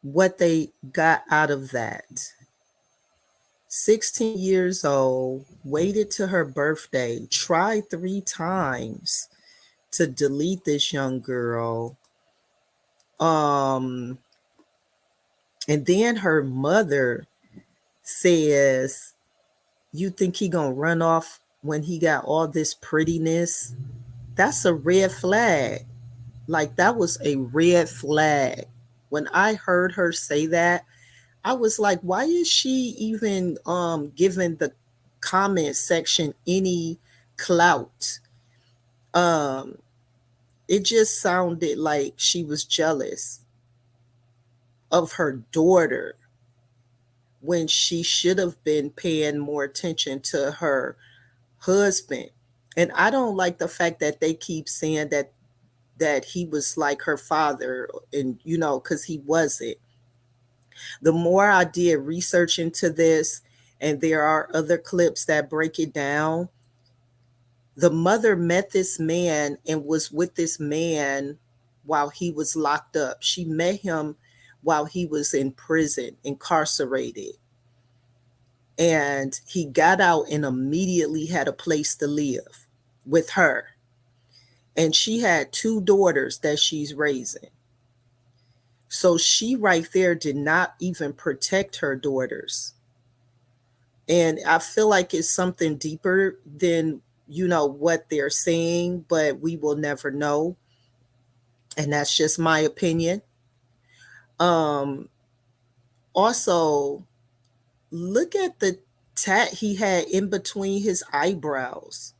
what they got out of that. 16 years old, waited to her birthday, tried 3 times to delete this young girl. And then her mother says, you think he gonna run off when he got all this prettiness? That's a red flag. Like, that was a red flag. When I heard her say that, I was like, why is she even giving the comment section any clout? It just sounded like she was jealous of her daughter when she should have been paying more attention to her husband. And I don't like the fact that they keep saying that he was like her father, and because he wasn't. The more I did research into this, And there are other clips that break it down. The mother met this man and was with this man while he was locked up. She met him while he was in prison, incarcerated. And he got out and immediately had a place to live with her. And she had 2 daughters that she's raising. So she right there did not even protect her daughters. And I feel like it's something deeper than, what they're saying, but we will never know. And that's just my opinion. Also, look at the tat he had in between his eyebrows.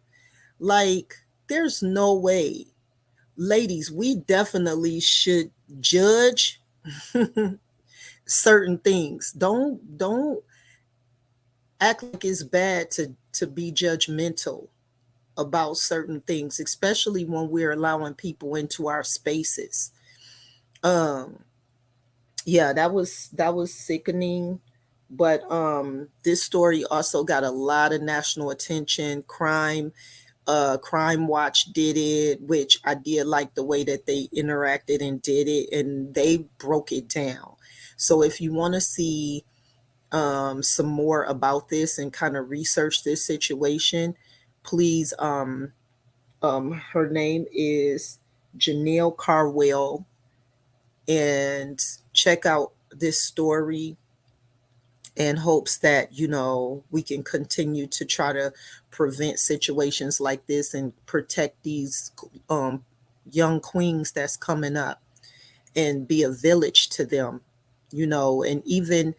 Like, there's no way. Ladies, we definitely should judge certain things. Don't act like it's bad to be judgmental about certain things, especially when we're allowing people into our spaces. Yeah, that was sickening. But this story also got a lot of national attention. Crime Watch did it, which I did like the way that they interacted and did it, and they broke it down. So if you want to see some more about this and kind of research this situation, please, her name is Janelle Carwell, and check out this story in hopes that, we can continue to try to prevent situations like this and protect these young queens that's coming up and be a village to them, and even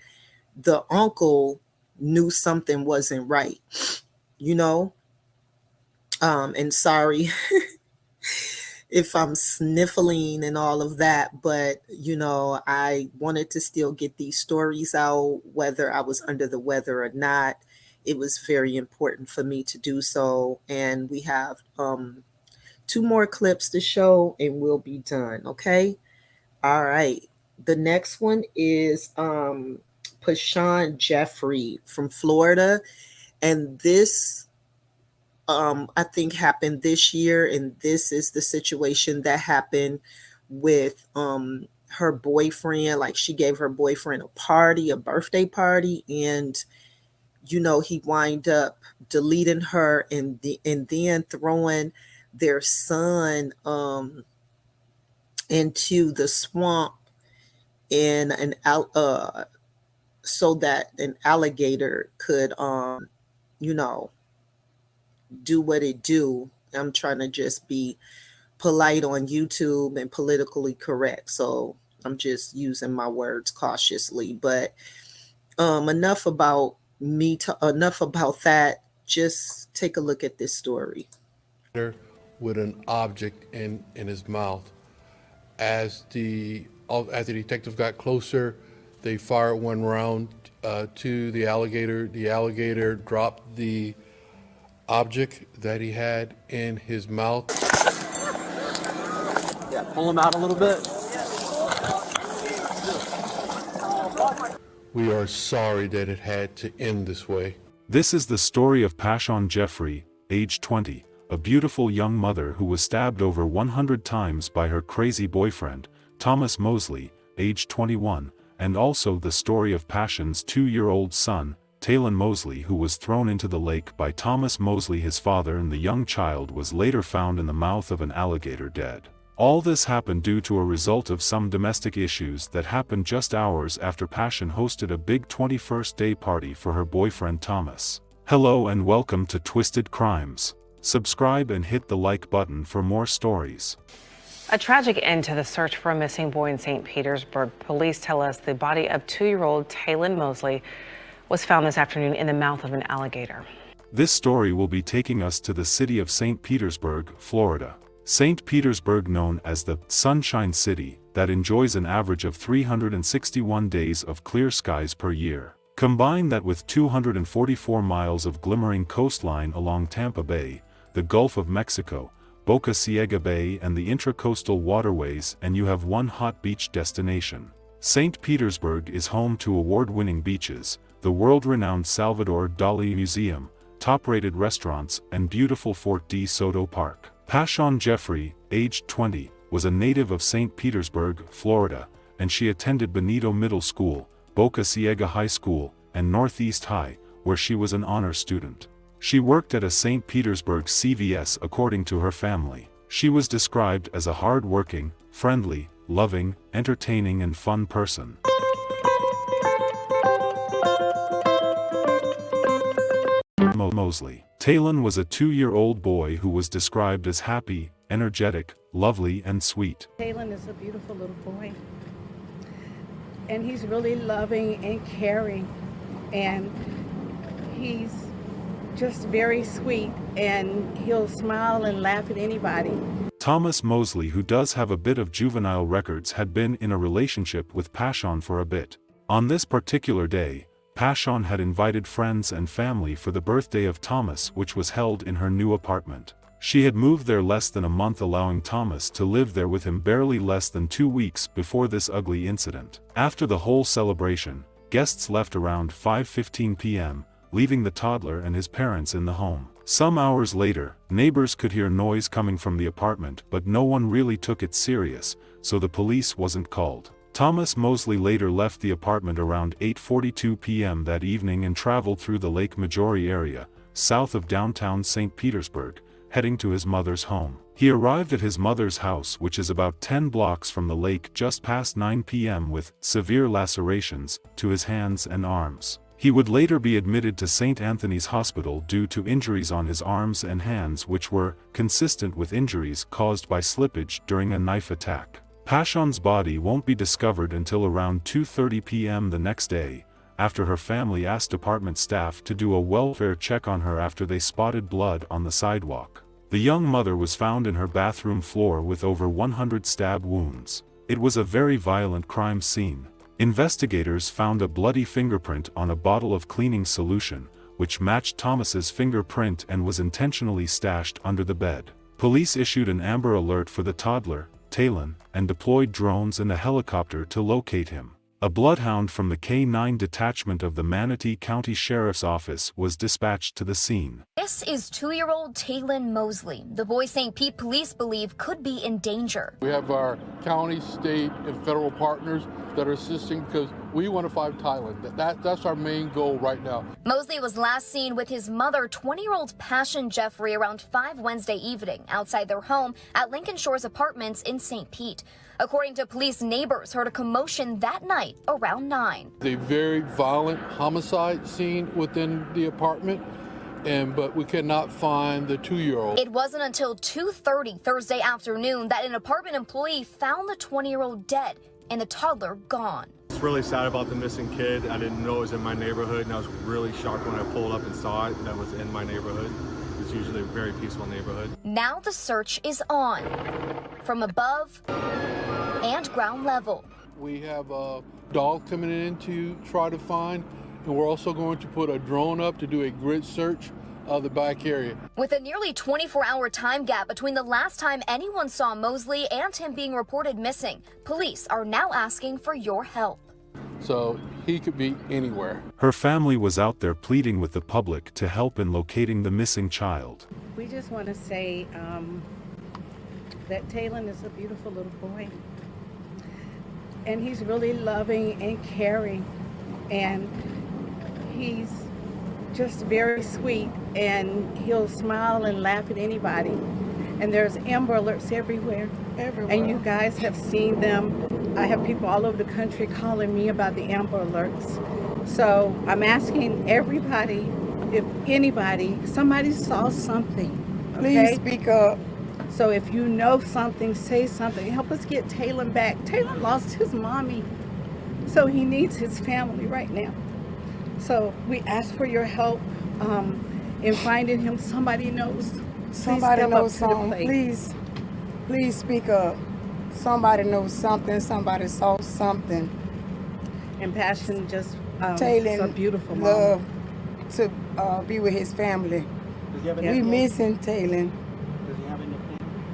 the uncle knew something wasn't right, and sorry if I'm sniffling and all of that, but I wanted to still get these stories out, whether I was under the weather or not. It was very important for me to do so. And we have 2 more clips to show and we'll be done. Okay. All right. The next one is Pashawn Jeffrey from Florida. And this I think happened this year, and this is the situation that happened with her boyfriend. Like, she gave her boyfriend a birthday party, and he wind up deleting her and then throwing their son into the swamp in so that an alligator could do what it do. I'm trying to just be polite on YouTube and politically correct, so I'm just using my words cautiously. But enough about that. Just take a look at this story. With an object in his mouth. As the detectives got closer, they fired 1 round to the alligator. The alligator dropped the object that he had in his mouth. Yeah, pull him out a little bit. We are sorry that it had to end this way. This is the story of Pashawn Jeffrey, age 20, a beautiful young mother who was stabbed over 100 times by her crazy boyfriend, Thomas Mosley, age 21, and also the story of Passion's 2-year-old son, Talon Mosley, who was thrown into the lake by Thomas Mosley his father, and the young child was later found in the mouth of an alligator dead. All this happened due to a result of some domestic issues that happened just hours after Passion hosted a big 21st day party for her boyfriend Thomas. Hello and welcome to Twisted Crimes. Subscribe and hit the like button for more stories. A tragic end to the search for a missing boy in St. Petersburg. Police tell us the body of 2-year-old Talon Mosley was found this afternoon in the mouth of an alligator. This story will be taking us to the city of St. Petersburg, Florida. St. Petersburg, known as the Sunshine City, that enjoys an average of 361 days of clear skies per year. Combine that with 244 miles of glimmering coastline along Tampa Bay, the Gulf of Mexico, Boca Ciega Bay, and the intracoastal waterways, and you have one hot beach destination. St. Petersburg is home to award-winning beaches, the world-renowned Salvador Dali Museum, top-rated restaurants, and beautiful Fort de Soto Park. Pashon Jeffrey, aged 20, was a native of St. Petersburg, Florida, and she attended Benito Middle School, Boca Ciega High School, and Northeast High, where she was an honor student. She worked at a St. Petersburg CVS according to her family. She was described as a hard-working, friendly, loving, entertaining and fun person. Mosley. Talon was a 2-year-old boy who was described as happy, energetic, lovely and sweet. Talon is a beautiful little boy, and he's really loving and caring, and he's just very sweet, and he'll smile and laugh at anybody. Thomas Mosley, who does have a bit of juvenile records, had been in a relationship with Pashon for a bit. On this particular day, Pashon had invited friends and family for the birthday of Thomas, which was held in her new apartment. She had moved there less than a month, allowing Thomas to live there with him barely less than 2 weeks before this ugly incident. After the whole celebration, guests left around 5:15 p.m., leaving the toddler and his parents in the home. Some hours later, neighbors could hear noise coming from the apartment, but no one really took it serious, so the police wasn't called. Thomas Mosley later left the apartment around 8:42 p.m. that evening and traveled through the Lake Majori area, south of downtown St. Petersburg, heading to his mother's home. He arrived at his mother's house, which is about 10 blocks from the lake, just past 9 p.m. with severe lacerations to his hands and arms. He would later be admitted to St. Anthony's Hospital due to injuries on his arms and hands which were consistent with injuries caused by slippage during a knife attack. Pashon's body won't be discovered until around 2:30 p.m. the next day, after her family asked apartment staff to do a welfare check on her after they spotted blood on the sidewalk. The young mother was found in her bathroom floor with over 100 stab wounds. It was a very violent crime scene. Investigators found a bloody fingerprint on a bottle of cleaning solution, which matched Thomas's fingerprint and was intentionally stashed under the bed. Police issued an Amber Alert for the toddler, Talon, and deployed drones and a helicopter to locate him. A bloodhound from the K-9 detachment of the Manatee County Sheriff's Office was dispatched to the scene. This is 2-year-old Talon Mosley. The boy St. Pete police believe could be in danger. We have our county, state, and federal partners that are assisting because we want to find Talon. That's our main goal right now. Mosley was last seen with his mother, 20-year-old Pashon Jeffrey, around 5 Wednesday evening outside their home at Lincoln Shores Apartments in St. Pete. According to police, neighbors heard a commotion that night around 9. A very violent homicide scene within the apartment, but we cannot find the 2-year-old. It wasn't until 2:30 Thursday afternoon that an apartment employee found the 20-year-old dead and the toddler gone. It's really sad about the missing kid. I didn't know it was in my neighborhood, and I was really shocked when I pulled up and saw it that was in my neighborhood. It's usually a very peaceful neighborhood. Now the search is on, from above and ground level. We have a dog coming in to try to find, and we're also going to put a drone up to do a grid search of the back area. With a nearly 24-hour time gap between the last time anyone saw Mosley and him being reported missing, police are now asking for your help. So he could be anywhere. Her family was out there pleading with the public to help in locating the missing child. We just want to say that Talon is a beautiful little boy, and he's really loving and caring, and he's just very sweet, and he'll smile and laugh at anybody. And there's Amber Alerts everywhere. And you guys have seen them. I have people all over the country calling me about the Amber Alerts. So I'm asking everybody, if anybody, somebody saw something, okay? Please speak up. So if you know something, say something. Help us get Talon back. Talon lost his mommy, so he needs his family right now. So we ask for your help in finding him. Somebody knows. Somebody knows something. Please speak up. Somebody knows something. Somebody saw something. And Passion just Talon a beautiful mom. love to be with his family. We missing Talon.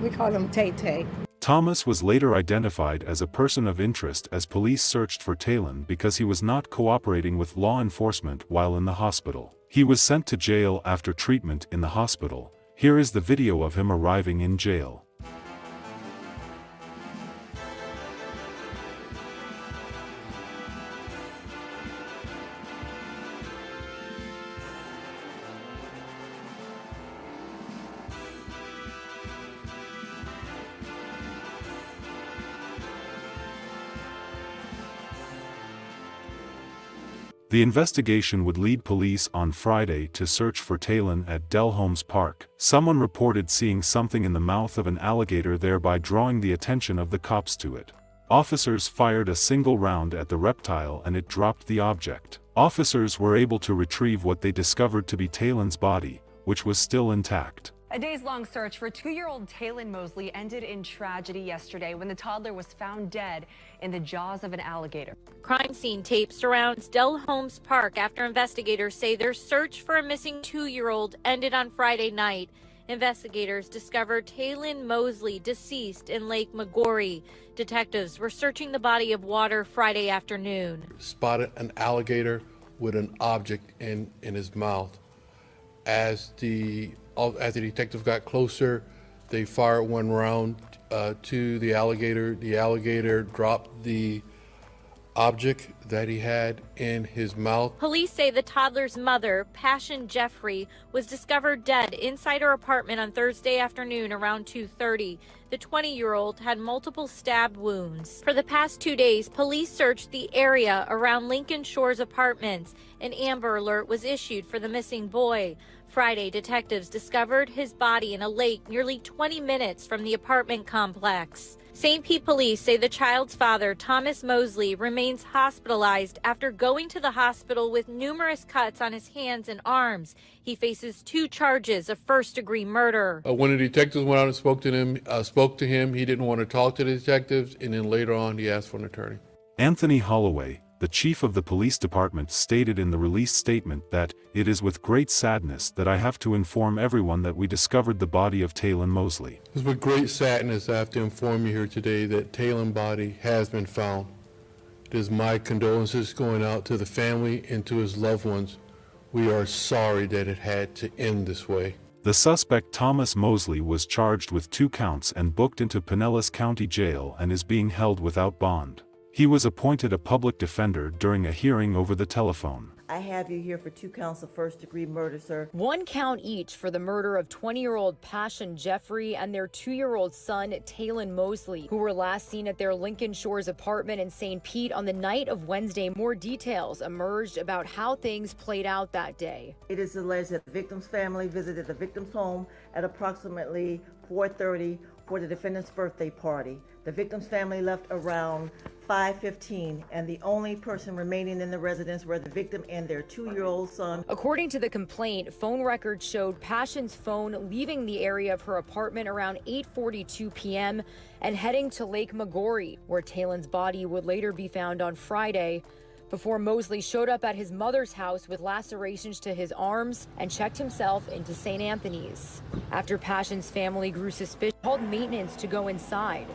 We call him Tay Tay. Thomas was later identified as a person of interest as police searched for Talon because he was not cooperating with law enforcement while in the hospital. He was sent to jail after treatment in the hospital. Here is the video of him arriving in jail. The investigation would lead police on Friday to search for Talon at Delholmes Park. Someone reported seeing something in the mouth of an alligator, thereby drawing the attention of the cops to it. Officers fired a single round at the reptile and it dropped the object. Officers were able to retrieve what they discovered to be Talon's body, which was still intact. A days-long search for 2-year-old Talon Mosley ended in tragedy yesterday when the toddler was found dead in the jaws of an alligator. Crime scene tape surrounds Delholmes Park after investigators say their search for a missing 2-year-old ended on Friday night. Investigators discovered Talon Mosley deceased in Lake Magori. Detectives were searching the body of water Friday afternoon. Spotted an alligator with an object in his mouth. As the detective got closer, they fired one round to the alligator. The alligator dropped the object that he had in his mouth. Police say the toddler's mother, Passion Jeffrey, was discovered dead inside her apartment on Thursday afternoon around 2:30. The 20-year-old had multiple stab wounds. For the past 2 days, police searched the area around Lincoln Shores apartments. An Amber Alert was issued for the missing boy. Friday, detectives discovered his body in a lake nearly 20 minutes from the apartment complex. St. Pete police say the child's father, Thomas Mosley, remains hospitalized after going to the hospital with numerous cuts on his hands and arms. He faces 2 charges of first-degree murder. When the detectives went out and spoke to him, he didn't want to talk to the detectives, and then later on he asked for an attorney. Anthony Holloway, the chief of the police department, stated in the release statement that, "It is with great sadness that I have to inform everyone that we discovered the body of Talon Mosley. It's with great sadness I have to inform you here today that Talon's body has been found. It is my condolences going out to the family and to his loved ones. We are sorry that it had to end this way." The suspect, Thomas Mosley, was charged with 2 counts and booked into Pinellas County Jail and is being held without bond. He was appointed a public defender during a hearing over the telephone. I have you here for 2 counts of first-degree murder, sir. 1 count each for the murder of 20-year-old Passion Jeffrey and their 2-year-old son, Talon Mosley, who were last seen at their Lincoln Shores apartment in St. Pete on the night of Wednesday. More details emerged about how things played out that day. It is alleged that the victim's family visited the victim's home at approximately 4:30 for the defendant's birthday party. The victim's family left around 5:15, and the only person remaining in the residence were the victim and their 2-year-old son. According to the complaint, phone records showed Passion's phone leaving the area of her apartment around 8:42 p.m. and heading to Lake Magori, where Talon's body would later be found on Friday, before Mosley showed up at his mother's house with lacerations to his arms and checked himself into St. Anthony's. After Passion's family grew suspicious, called maintenance to go inside.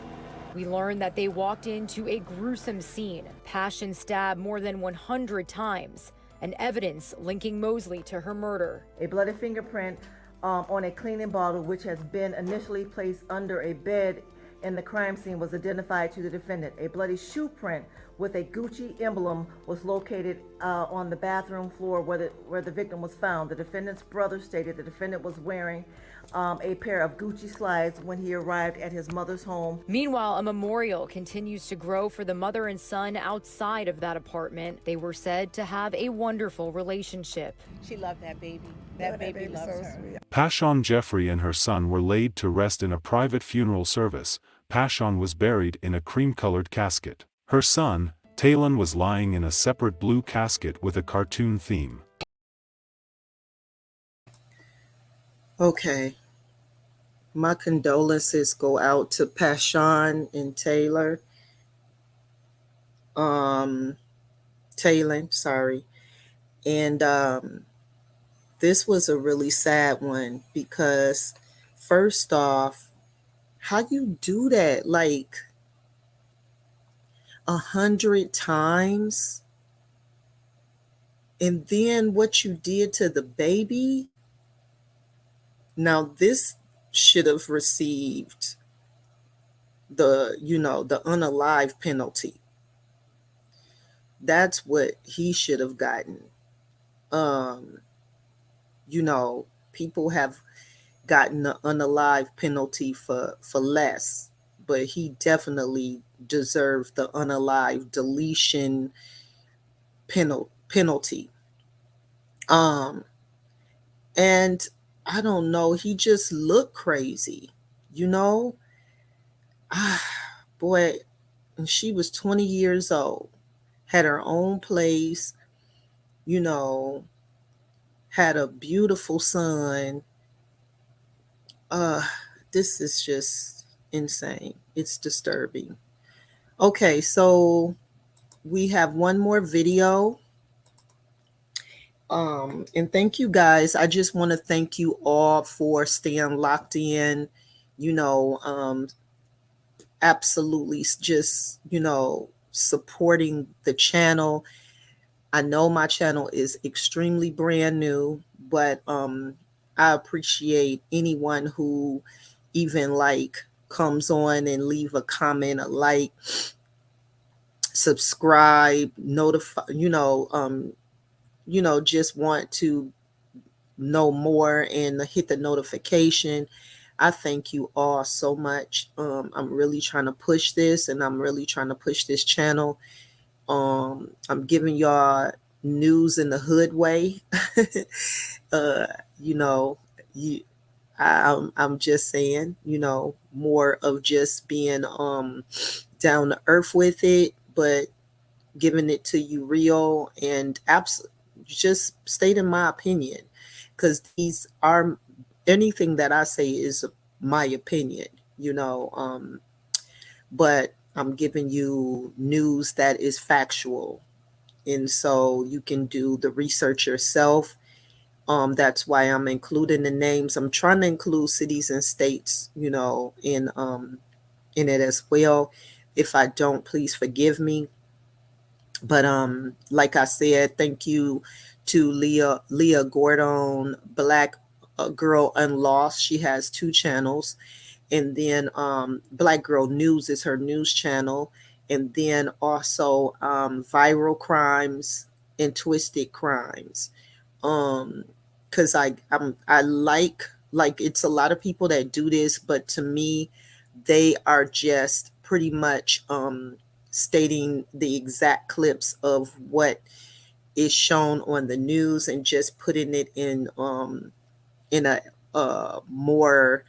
We learned that they walked into a gruesome scene. Passion stabbed more than 100 times, and evidence linking Mosley to her murder. A bloody fingerprint on a cleaning bottle, which has been initially placed under a bed in the crime scene, was identified to the defendant. A bloody shoe print with a Gucci emblem was located on the bathroom floor where the victim was found. The defendant's brother stated the defendant was wearing a pair of Gucci slides when he arrived at his mother's home. Meanwhile, a memorial continues to grow for the mother and son outside of that apartment. They were said to have a wonderful relationship. She loved that baby. That baby loves her. Passion Jeffrey and her son were laid to rest in a private funeral service. Passion was buried in a cream-colored casket. Her son, Talon, was lying in a separate blue casket with a cartoon theme. Okay. My condolences go out to Passion and Talon, sorry. And this was a really sad one because first off, How you do that? Like 100 times? And then what you did to the baby? Now this should have received the unalive penalty. That's what he should have gotten. People have gotten the unalive penalty for less, but he definitely deserved the unalive deletion penalty. And I don't know, he just looked crazy, boy. And she was 20 years old, had her own place, had a beautiful son. This is just insane. It's disturbing. Okay, so we have one more video. And thank you guys. I just want to thank you all for staying locked in, absolutely just, supporting the channel. I know my channel is extremely brand new, but I appreciate anyone who even comes on and leave a comment, a like, subscribe, notify, just want to know more and hit the notification. I thank you all so much. I'm really trying to push this, and I'm really trying to push this channel. I'm giving y'all news in the hood way. I'm just saying, more of just being down to earth with it, but giving it to you real and just stating my opinion, because these are, anything that I say is my opinion, but I'm giving you news that is factual, and so you can do the research yourself. That's why I'm including the names. I'm trying to include cities and states, in it as well. If I don't, please forgive me. But like I said, thank you to Leah Gordone, Black Girl Unlost. She has 2 channels. And then Black Girl News is her news channel. And then also Viral Crimes and Twisted Crimes. Because I like it's a lot of people that do this, but to me, they are just pretty much stating the exact clips of what is shown on the news and just putting it in a more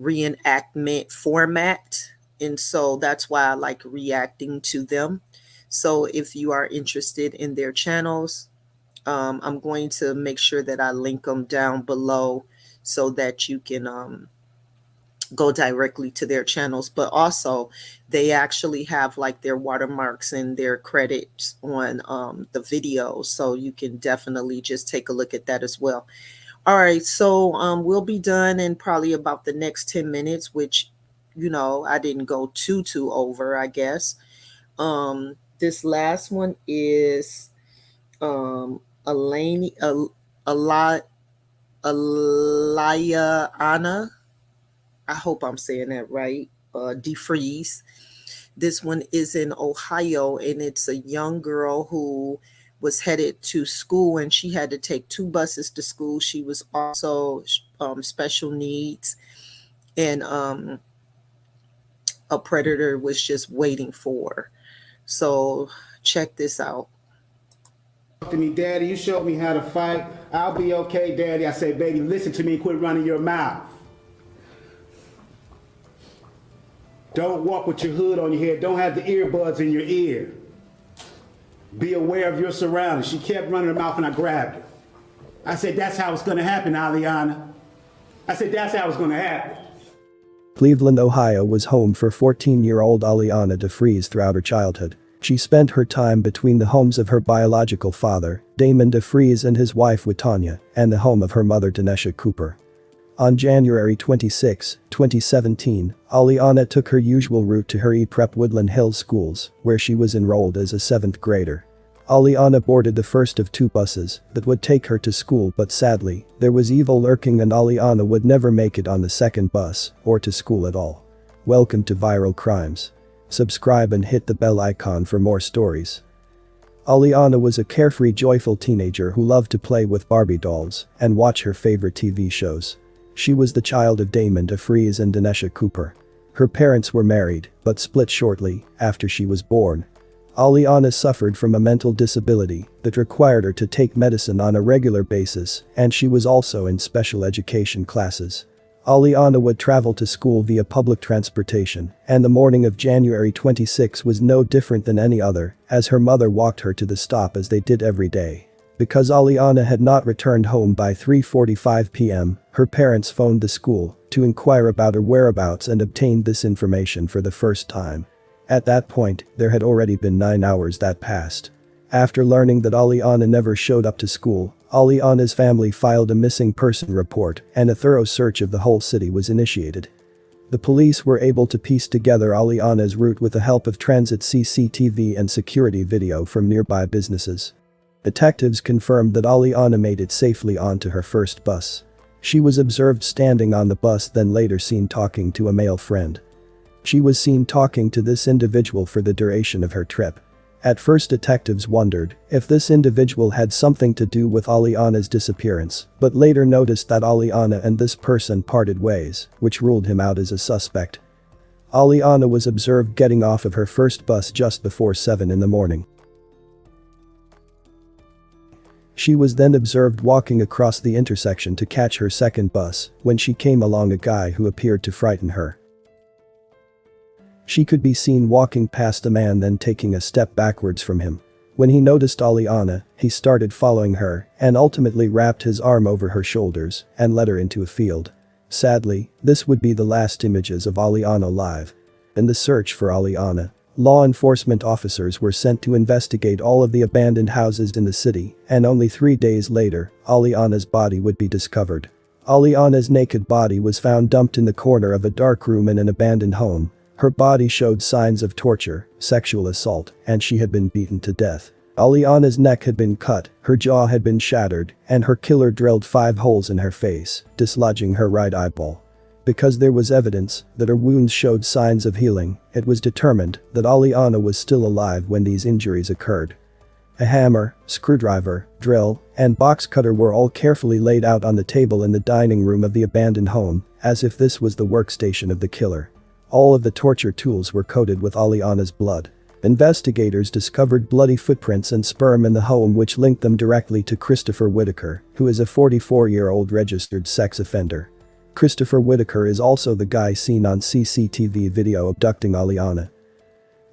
reenactment format. And so that's why I like reacting to them. So if you are interested in their channels, I'm going to make sure that I link them down below so that you can go directly to their channels. But also they actually have their watermarks and their credits on the video, so you can definitely just take a look at that as well. All right, so we'll be done in probably about the next 10 minutes, which I didn't go too over, I guess. This last one is Eliana, I hope I'm saying that right, DeFreeze. This one is in Ohio, and it's a young girl who was headed to school, and she had to take 2 buses to school. She was also special needs, and a predator was just waiting for her. So check this out. To me, Daddy, you showed me how to fight. I'll be okay, Daddy. I said, baby, listen to me and quit running your mouth. Don't walk with your hood on your head. Don't have the earbuds in your ear. Be aware of your surroundings. She kept running her mouth and I grabbed her. I said, that's how it's going to happen, Aliana. I said, that's how it's going to happen. Cleveland, Ohio was home for 14-year-old Aliana DeFreeze throughout her childhood. She spent her time between the homes of her biological father, Damon DeFreeze, and his wife, Watanya, and the home of her mother, Tanesha Cooper. On January 26, 2017, Aliana took her usual route to her Prep Woodland Hills schools, where she was enrolled as a 7th grader. Aliana boarded the first of 2 buses that would take her to school, but sadly, there was evil lurking and Aliana would never make it on the second bus or to school at all. Welcome to Viral Crimes. Subscribe and hit the bell icon for more stories. Aliana was a carefree, joyful teenager who loved to play with Barbie dolls and watch her favorite TV shows. She was the child of Damon DeFries and Danesha Cooper. Her parents were married, but split shortly after she was born. Aliana suffered from a mental disability that required her to take medicine on a regular basis, and she was also in special education classes. Aliana would travel to school via public transportation, and the morning of January 26 was no different than any other, as her mother walked her to the stop as they did every day. Because Aliana had not returned home by 3:45 p.m., her parents phoned the school to inquire about her whereabouts and obtained this information for the first time. At that point, there had already been 9 hours that passed. After learning that Aliana never showed up to school, Aliana's family filed a missing person report and a thorough search of the whole city was initiated. The police were able to piece together Aliana's route with the help of transit CCTV and security video from nearby businesses. Detectives confirmed that Aliana made it safely onto her first bus. She was observed standing on the bus, then later seen talking to a male friend. She was seen talking to this individual for the duration of her trip. At first, detectives wondered if this individual had something to do with Aliana's disappearance, but later noticed that Aliana and this person parted ways, which ruled him out as a suspect. Aliana was observed getting off of her first bus just before 7 in the morning. She was then observed walking across the intersection to catch her second bus when she came along a guy who appeared to frighten her. She could be seen walking past a man, then taking a step backwards from him. When he noticed Aliana, he started following her and ultimately wrapped his arm over her shoulders and led her into a field. Sadly, this would be the last images of Aliana alive. In the search for Aliana, law enforcement officers were sent to investigate all of the abandoned houses in the city, and only 3 days later, Aliana's body would be discovered. Aliana's naked body was found dumped in the corner of a dark room in an abandoned home. Her body showed signs of torture, sexual assault, and she had been beaten to death. Aliana's neck had been cut, her jaw had been shattered, and her killer drilled 5 holes in her face, dislodging her right eyeball. Because there was evidence that her wounds showed signs of healing, it was determined that Aliana was still alive when these injuries occurred. A hammer, screwdriver, drill, and box cutter were all carefully laid out on the table in the dining room of the abandoned home, as if this was the workstation of the killer. All of the torture tools were coated with Aliana's blood. Investigators discovered bloody footprints and sperm in the home, which linked them directly to Christopher Whitaker, who is a 44-year-old registered sex offender. Christopher Whitaker is also the guy seen on CCTV video abducting Aliana.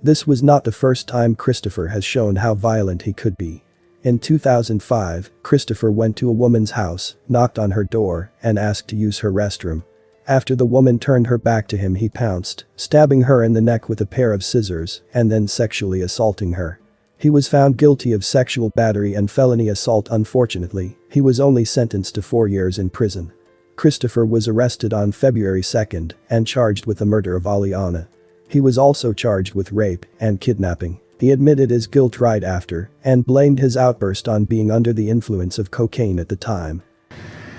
This was not the first time Christopher has shown how violent he could be. In 2005, Christopher went to a woman's house, knocked on her door, and asked to use her restroom. After the woman turned her back to him, he pounced, stabbing her in the neck with a pair of scissors, and then sexually assaulting her. He was found guilty of sexual battery and felony assault. Unfortunately, he was only sentenced to 4 years in prison. Christopher was arrested on February 2 and charged with the murder of Aliana. He was also charged with rape and kidnapping. He admitted his guilt right after and blamed his outburst on being under the influence of cocaine at the time.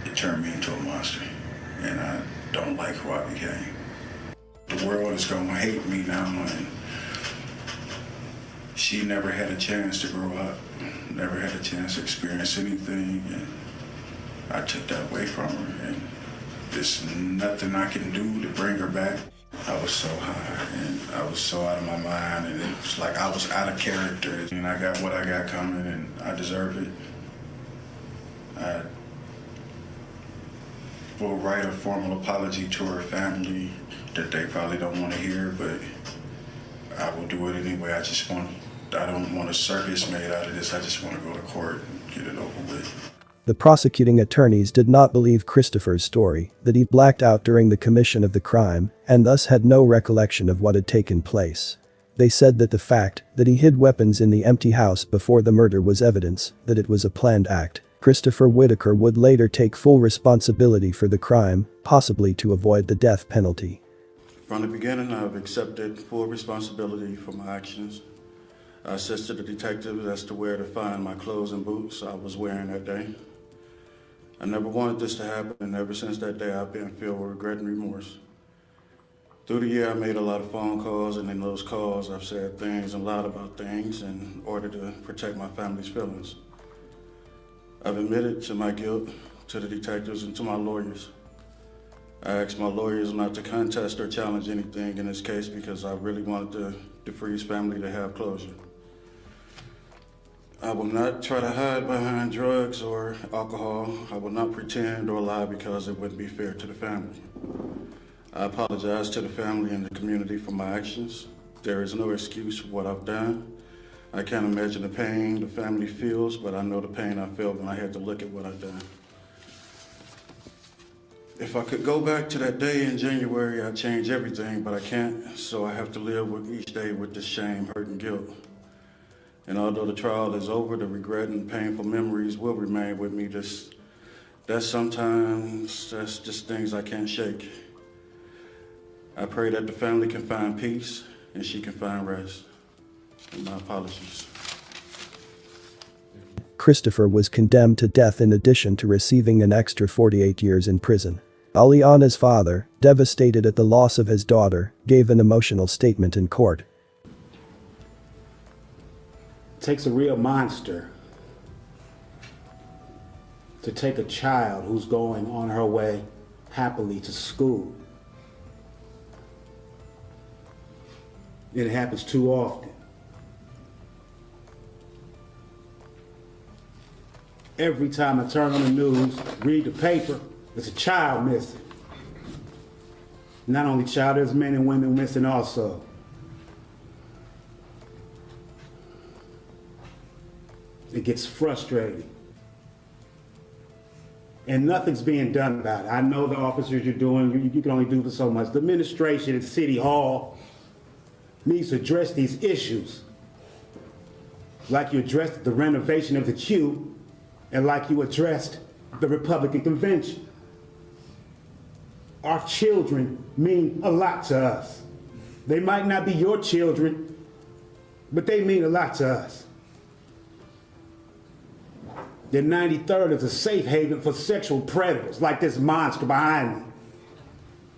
It turned me into a monster, and I don't like who I became. The world is gonna hate me now, and she never had a chance to grow up, never had a chance to experience anything, and I took that away from her, and there's nothing I can do to bring her back. I was so high, and I was so out of my mind, and it was like I was out of character, and I got what I got coming, and I deserve it. I will write a formal apology to her family that they probably don't want to hear, but I will do it anyway. I don't want a circus made out of this. I just want to go to court and get it over with. The prosecuting attorneys did not believe Christopher's story that he blacked out during the commission of the crime and thus had no recollection of what had taken place. They said that the fact that he hid weapons in the empty house before the murder was evidence that it was a planned act. Christopher Whitaker would later take full responsibility for the crime, possibly to avoid the death penalty. From the beginning, I've accepted full responsibility for my actions. I assisted the detectives as to where to find my clothes and boots I was wearing that day. I never wanted this to happen, and ever since that day, I've been filled with regret and remorse. Through the year, I made a lot of phone calls, and in those calls, I've said things and lied about things in order to protect my family's feelings. I've admitted to my guilt to the detectives and to my lawyers. I asked my lawyers not to contest or challenge anything in this case because I really wanted the DeFreeze family to have closure. I will not try to hide behind drugs or alcohol. I will not pretend or lie because it wouldn't be fair to the family. I apologize to the family and the community for my actions. There is no excuse for what I've done. I can't imagine the pain the family feels, but I know the pain I felt when I had to look at what I've done. If I could go back to that day in January, I'd change everything, but I can't, so I have to live with each day with this shame, hurt, and guilt. And although the trial is over, the regret and painful memories will remain with me. That's just things I can't shake. I pray that the family can find peace and she can find rest. And my apologies. Christopher was condemned to death in addition to receiving an extra 48 years in prison. Aliana's father, devastated at the loss of his daughter, gave an emotional statement in court. It takes a real monster to take a child who's going on her way happily to school. It happens too often. Every time I turn on the news, read the paper, there's a child missing. Not only child, there's men and women missing also. It gets frustrating. And nothing's being done about it. I know the officers you're doing, you can only do so much. The administration at City Hall needs to address these issues. Like you addressed the renovation of the Q, and like you addressed the Republican convention. Our children mean a lot to us. They might not be your children, but they mean a lot to us. The 93rd is a safe haven for sexual predators like this monster behind me.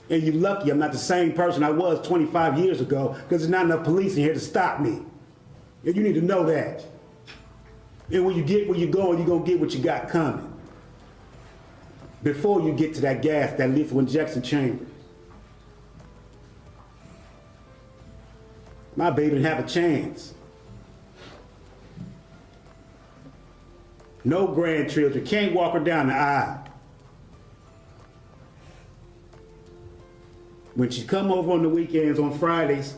And you're lucky I'm not the same person I was 25 years ago because there's not enough police in here to stop me. And you need to know that. And when you get where you're going to get what you got coming. Before you get to that gas, that lethal injection chamber. My baby didn't have a chance. No grandchildren, can't walk her down the aisle. When she'd come over on the weekends, on Fridays,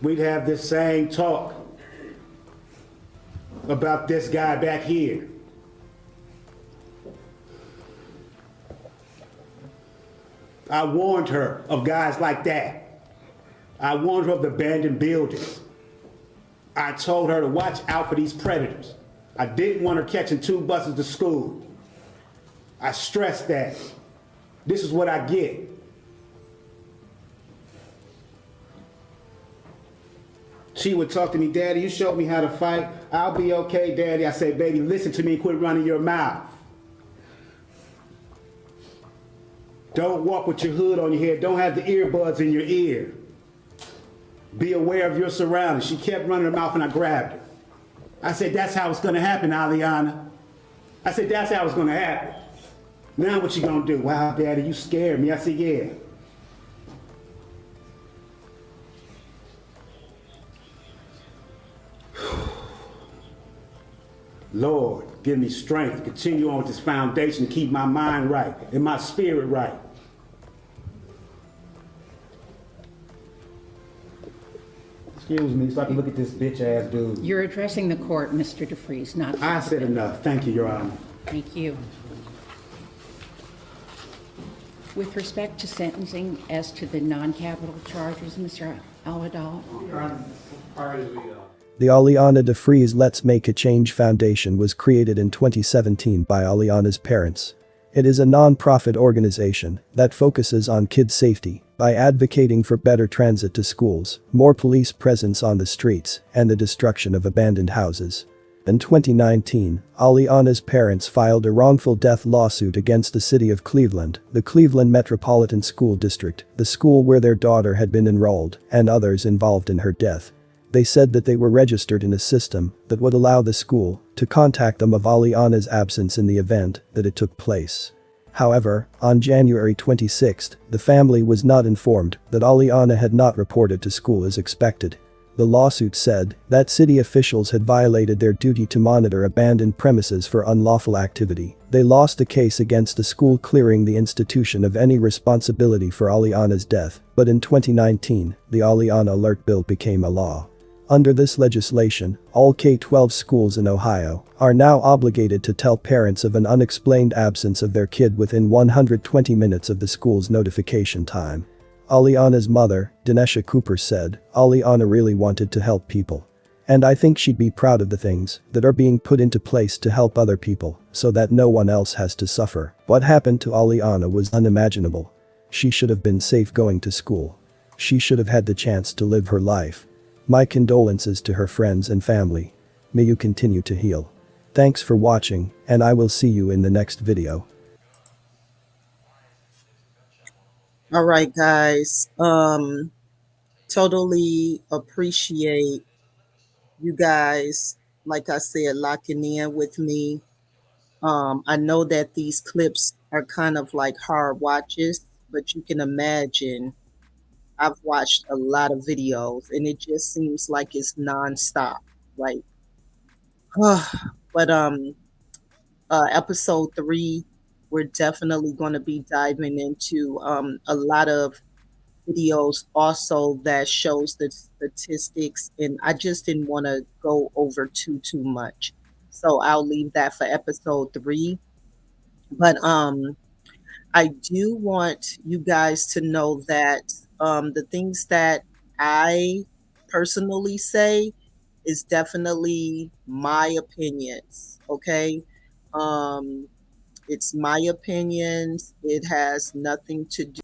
we'd have this same talk about this guy back here. I warned her of guys like that. I warned her of the abandoned buildings. I told her to watch out for these predators. I didn't want her catching 2 buses to school. I stressed that. This is what I get. She would talk to me, Daddy, you showed me how to fight. I'll be okay, Daddy. I said, baby, listen to me and quit running your mouth. Don't walk with your hood on your head. Don't have the earbuds in your ear. Be aware of your surroundings. She kept running her mouth and I grabbed her. I said, that's how it's gonna happen, Aliana. I said, that's how it's gonna happen. Now what you gonna do? Wow, Daddy, you scared me. I said, yeah. Lord, give me strength to continue on with this foundation to keep my mind right and my spirit right. Excuse me, so I can look at this bitch-ass dude. You're addressing the court, Mr. DeFreeze, not... I said enough. Thank you, Your Honor. Thank you. With respect to sentencing as to the non-capital charges, Mr. Al-Adal? Your Honor, as far as we The Aliana DeFries Let's Make a Change Foundation was created in 2017 by Aliana's parents. It is a non-profit organization that focuses on kids' safety by advocating for better transit to schools, more police presence on the streets, and the destruction of abandoned houses. In 2019, Aliana's parents filed a wrongful death lawsuit against the city of Cleveland, the Cleveland Metropolitan School District, the school where their daughter had been enrolled, and others involved in her death. They said that they were registered in a system that would allow the school to contact them of Aliana's absence in the event that it took place. However, on January 26, the family was not informed that Aliana had not reported to school as expected. The lawsuit said that city officials had violated their duty to monitor abandoned premises for unlawful activity. They lost the case against the school, clearing the institution of any responsibility for Aliana's death, but in 2019, the Aliana Alert Bill became a law. Under this legislation, all K-12 schools in Ohio are now obligated to tell parents of an unexplained absence of their kid within 120 minutes of the school's notification time. Aliana's mother, Danesha Cooper, said, "Aliana really wanted to help people. And I think she'd be proud of the things that are being put into place to help other people so that no one else has to suffer. What happened to Aliana was unimaginable. She should have been safe going to school. She should have had the chance to live her life. My condolences to her friends and family. May you continue to heal. Thanks for watching, and I will see you in the next video." All right, guys. Totally appreciate you guys, like I said, locking in with me. I know that these clips are kind of like hard watches, but you can imagine I've watched a lot of videos and it just seems like it's nonstop. Like, but episode 3, we're definitely going to be diving into a lot of videos also that shows the statistics, and I just didn't want to go over too much, so I'll leave that for episode 3. But I do want you guys to know that the things that I personally say is definitely my opinions, okay? It's my opinions. It has nothing to do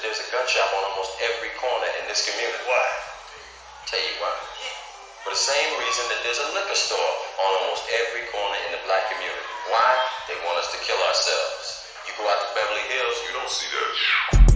there's a gun shop on almost every corner in this community. Why? Tell you why. For the same reason that there's a liquor store on almost every corner in the black community. Why? They want us to kill ourselves. You go out to Beverly Hills, you don't see that.